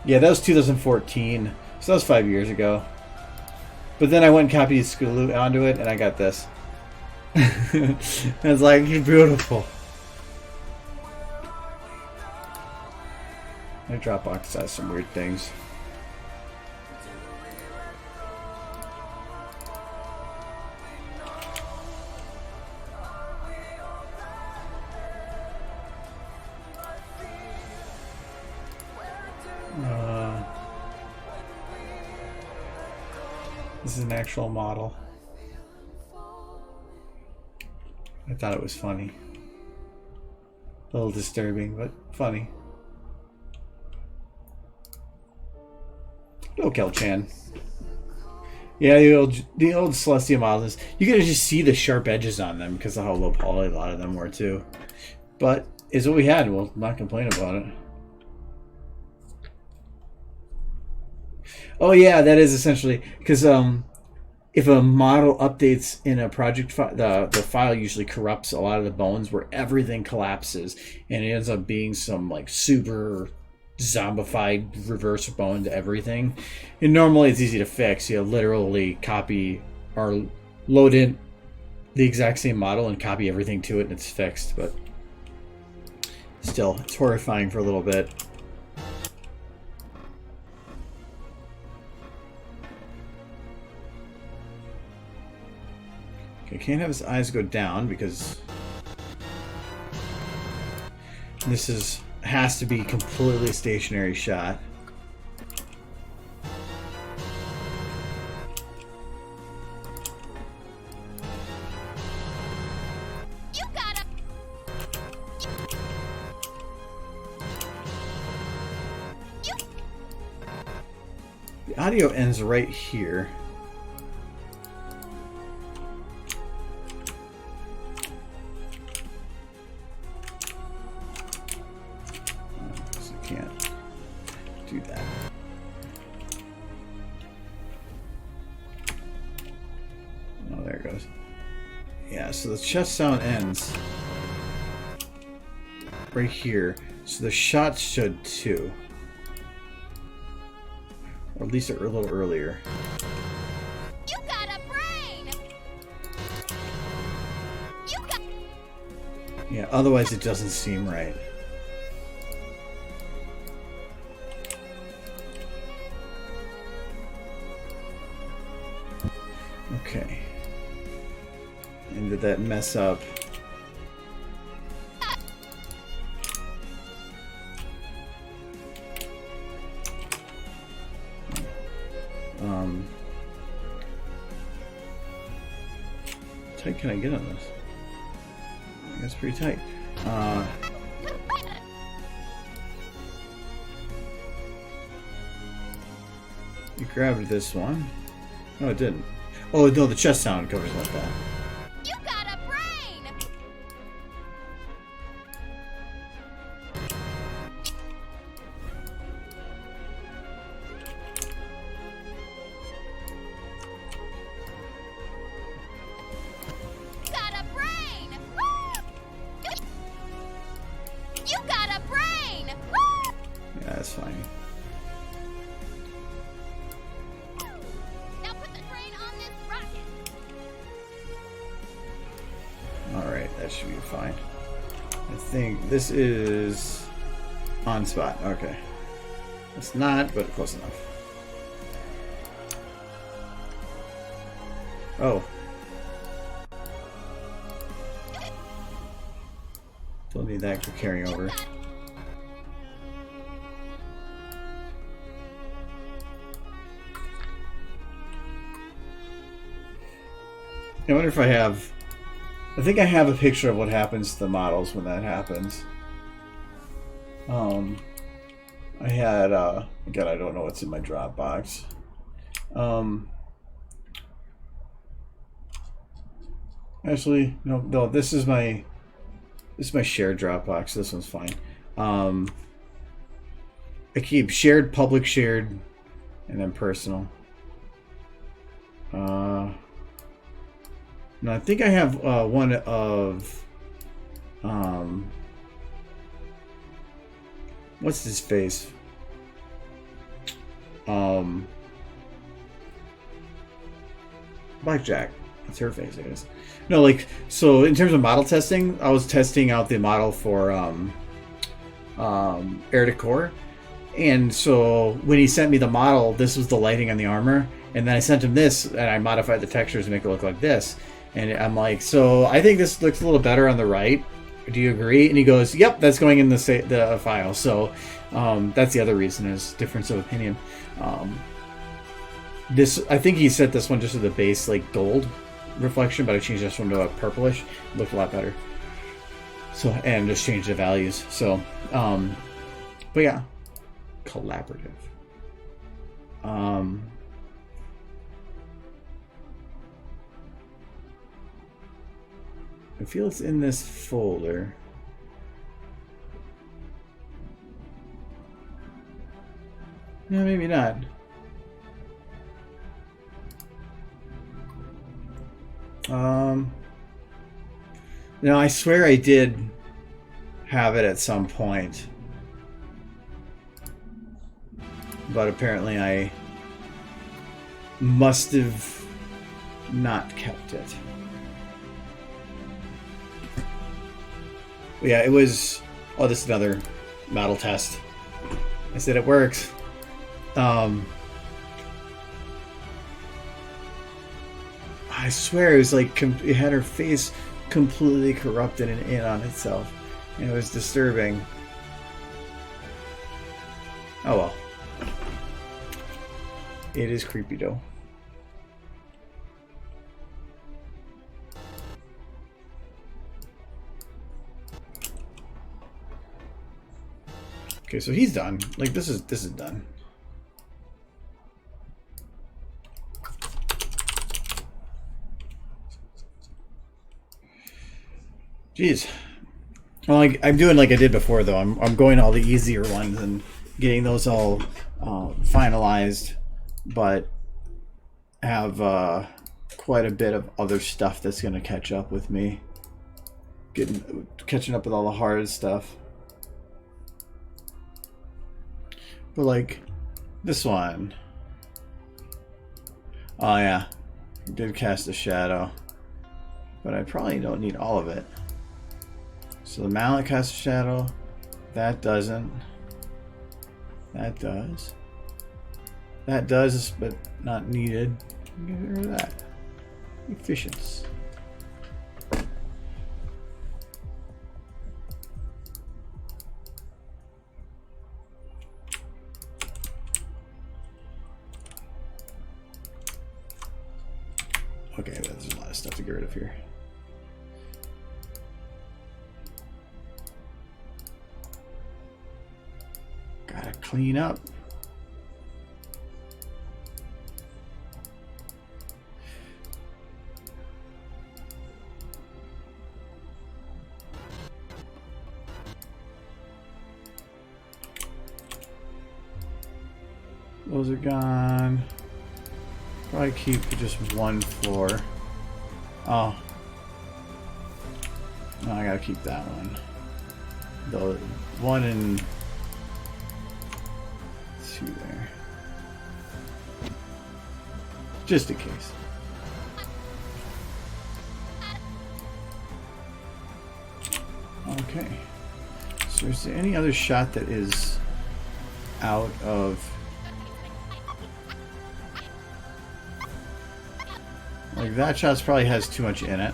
yeah, that was 2014. So that was 5 years ago. But then I went and copied Scootaloo onto it, and I got this. And it's like, beautiful. My Dropbox has some weird things. This is an actual model. I thought it was funny. A little disturbing, but funny. No, Kel-chan. Yeah, the old Celestia models. You can just see the sharp edges on them because of how low poly a lot of them were too. But it's what we had. We'll not complain about it. Oh yeah, that is essentially because if a model updates in a project file, the file usually corrupts a lot of the bones where everything collapses, and it ends up being some like super zombified reverse bone to everything. And normally it's easy to fix. You literally copy or load in the exact same model and copy everything to it, and it's fixed. But still, it's horrifying for a little bit. Okay, can't have his eyes go down because this has to be completely stationary shot. You gotta. The audio ends right here. goes. Yeah, so the chest sound ends right here. So the shots should too. Or at least a little earlier. You got a brain. You got. Yeah, otherwise it doesn't seem right. Okay. And did that mess up? How tight can I get on this? I guess pretty tight. You grabbed this one. No, it didn't. Oh no, the chest sound covers like that. You got a brain. Got a brain. Woo! You got a brain. Woo! Yeah, that's fine. Now put the brain on this rocket. Alright, that should be fine. I think this is on spot. Okay. It's not, but close enough. Oh. Don't need that for carrying over. I wonder if I have... I think I have a picture of what happens to the models when that happens. I had, again, I don't know what's in my Dropbox. Actually, no, this is my shared Dropbox. This one's fine. I keep shared, public, shared, and then personal. No, I think I have one of what's his face? Blackjack. That's her face, I guess. No, like, so in terms of model testing, I was testing out the model for Air Decor. And so when he sent me the model, this was the lighting on the armor. And then I sent him this, and I modified the textures to make it look like this. And I'm like, so I think this looks a little better on the right. Do you agree? And he goes, yep, that's going in the file. So that's the other reason, is difference of opinion. This, I think he set this one just to the base, like gold reflection, but I changed this one to a purplish. It looked a lot better. So, and just changed the values. So, but yeah, collaborative. I feel it's in this folder. No, maybe not. No, I swear I did have it at some point. But apparently I must have not kept it. But yeah, it was... Oh, this is another model test. I said it works. I swear it was like... It had her face completely corrupted and in on itself. And it was disturbing. Oh well. It is creepy though. Okay, so he's done. Like this is done. Jeez. Well, like, I'm doing like I did before though. I'm going all the easier ones and getting those all finalized, but have quite a bit of other stuff that's going to catch up with me. Catching up with all the hard stuff. But like this one. Oh yeah. I did cast a shadow. But I probably don't need all of it. So the mallet casts a shadow. That doesn't. That does. That does, but not needed. Get rid of that. Efficiency. Okay, there's a lot of stuff to get rid of here. Gotta clean up. Those are gone. Probably keep just one floor. Oh. No, I gotta keep that one. The one and two there. Just in case. Okay. So is there any other shot that is out of... Like that shot probably has too much in it,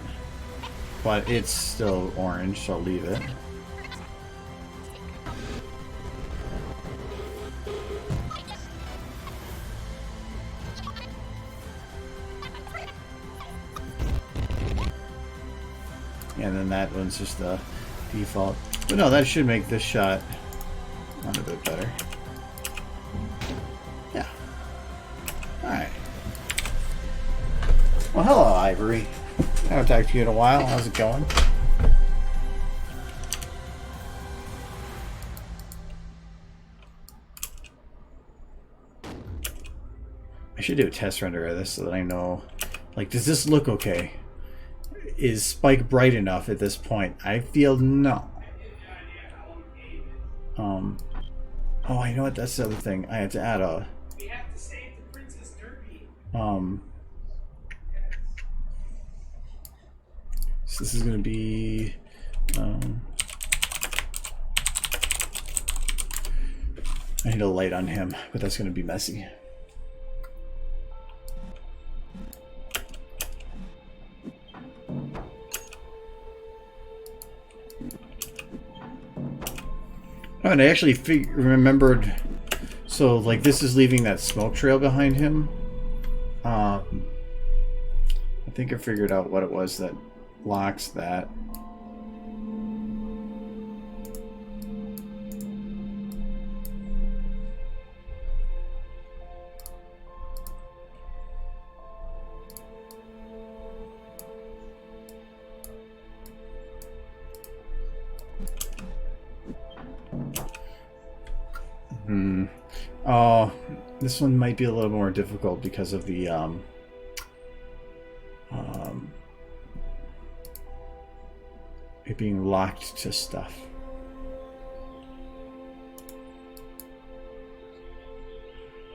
but it's still orange, so I'll leave it. And then that one's just the default. But no, that should make this shot a bit better. Yeah. Alright. Well, hello, Ivory. I haven't talked to you in a while. How's it going? I should do a test render of this so that I know, like, does this look okay? Is Spike bright enough at this point? I feel no. Oh, I know what, that's the other thing. I had to add a... We have to save the Princess Derby. So this is going to be... I need a light on him, but that's going to be messy. Oh, and I actually remembered, so like this is leaving that smoke trail behind him. I think I figured out what it was that locks that. Oh, this one might be a little more difficult because of the it being locked to stuff.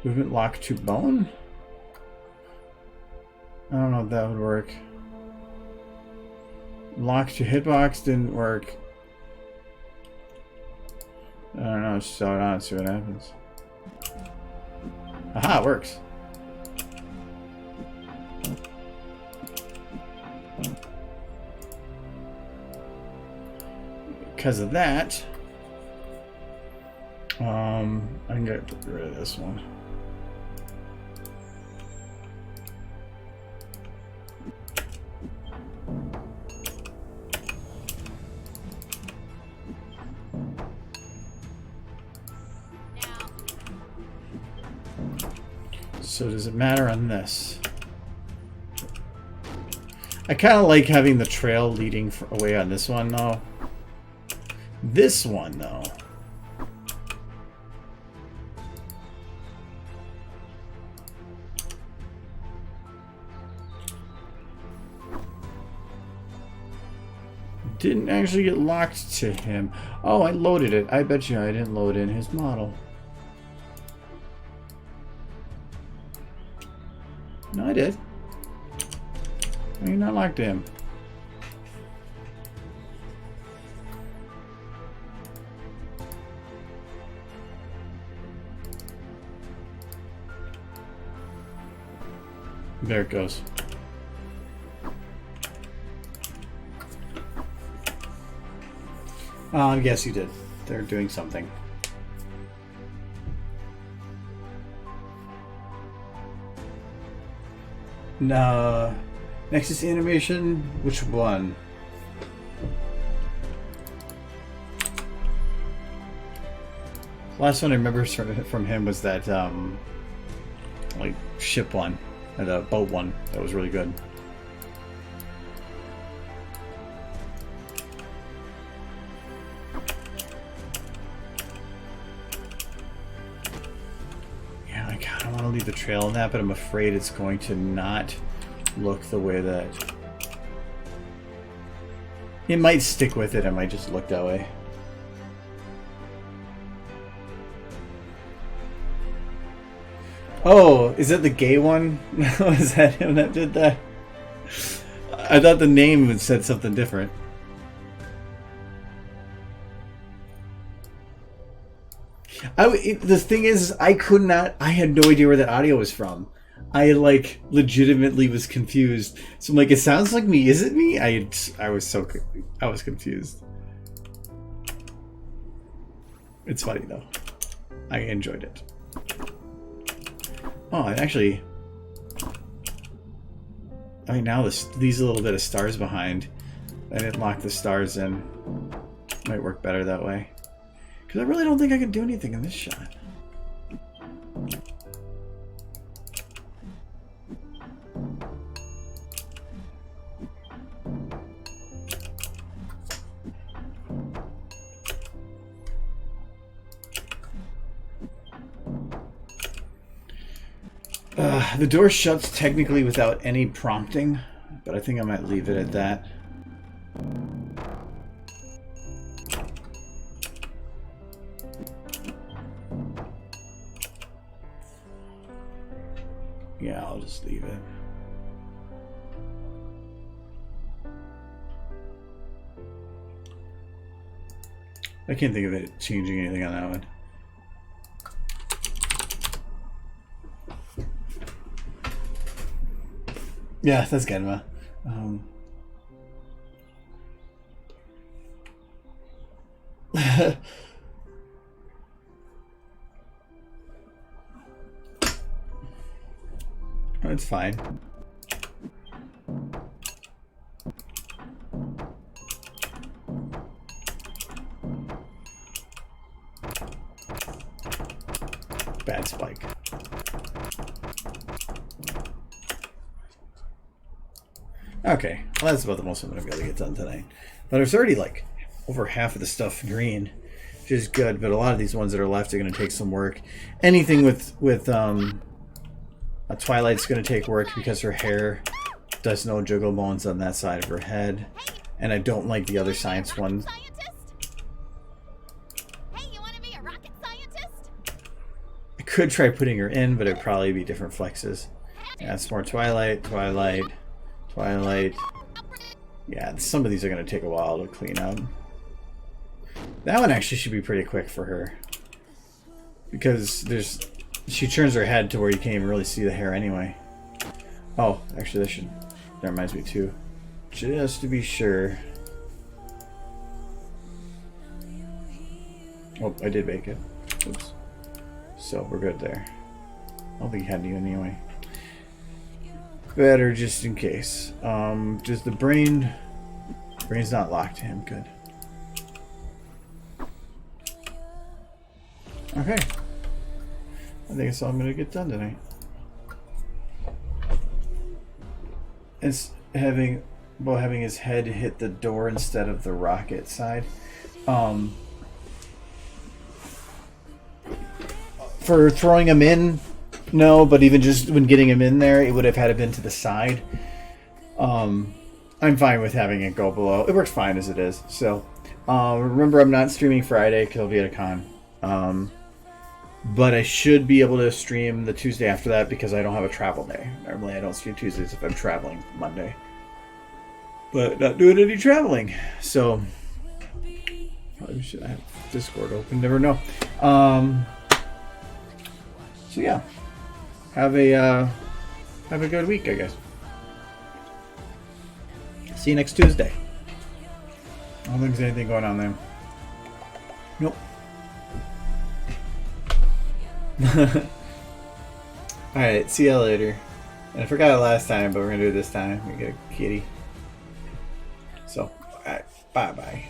Movement locked to bone? I don't know if that would work. Locked to hitbox didn't work. I don't know, just saw it on, see what happens. Aha, it works. Because of that, I'm gonna get rid of this one. So does it matter on this? I kind of like having the trail leading away on this one, though. This one, though. didn't actually get locked to him. Oh, I loaded it. I bet you I didn't load in his model. No, I did. You're not locked to him. There it goes. Yes, you did. They're doing something. No. Nexus animation? Which one? Last one I remember from him was that, like, ship one. The boat one. That was really good. Yeah, I kind of want to leave the trail on that, but I'm afraid it's going to not look the way that... It might stick with it, it might just look that way. Oh, is that the gay one? Was that him that did that? I thought the name had said something different. The thing is, I could not... I had no idea where that audio was from. I, like, legitimately was confused. So I'm like, it sounds like me. Is it me? I was confused. It's funny, though. I enjoyed it. Oh, and actually, I mean, now these little bit of stars behind, I didn't lock the stars in. Might work better that way. Because I really don't think I can do anything in this shot. The door shuts technically without any prompting, but I think I might leave it at that. Yeah, I'll just leave it. I can't think of it changing anything on that one. Yeah, that's Genma. It's fine. Bad spike. Okay, well that's about the most I'm going to be able to get done tonight. But it's already like over half of the stuff green, which is good, but a lot of these ones that are left are going to take some work. Anything with a Twilight's going to take work because her hair does no jiggle bones on that side of her head. And I don't like the other science one. Hey, you want to be a rocket scientist? I could try putting her in, but it'd probably be different flexes. Yeah, it's more Twilight. Yeah, some of these are going to take a while to clean up. That one actually should be pretty quick for her. Because she turns her head to where you can't even really see the hair anyway. Oh, actually that reminds me too. Just to be sure. Oh, I did bake it. Oops. So we're good there. I don't think he had any anyway. Better just in case. Does the brain's not locked to him? Good. Okay. I think that's all I'm gonna get done tonight. It's having his head hit the door instead of the rocket side. For throwing him in, no, but even just when getting him in there, it would have had to been to the side. I'm fine with having it go below. It works fine as it is. So, remember, I'm not streaming Friday because I'll be at a con. But I should be able to stream the Tuesday after that because I don't have a travel day. Normally, I don't stream Tuesdays if I'm traveling Monday. But not doing any traveling. So, probably should have Discord open. Never know. So yeah, have a good week, I guess. See you next Tuesday. I don't think there's anything going on there. Nope. Alright, see you later. And I forgot it last time, but we're gonna do it this time. We get a kitty. So, alright, bye bye.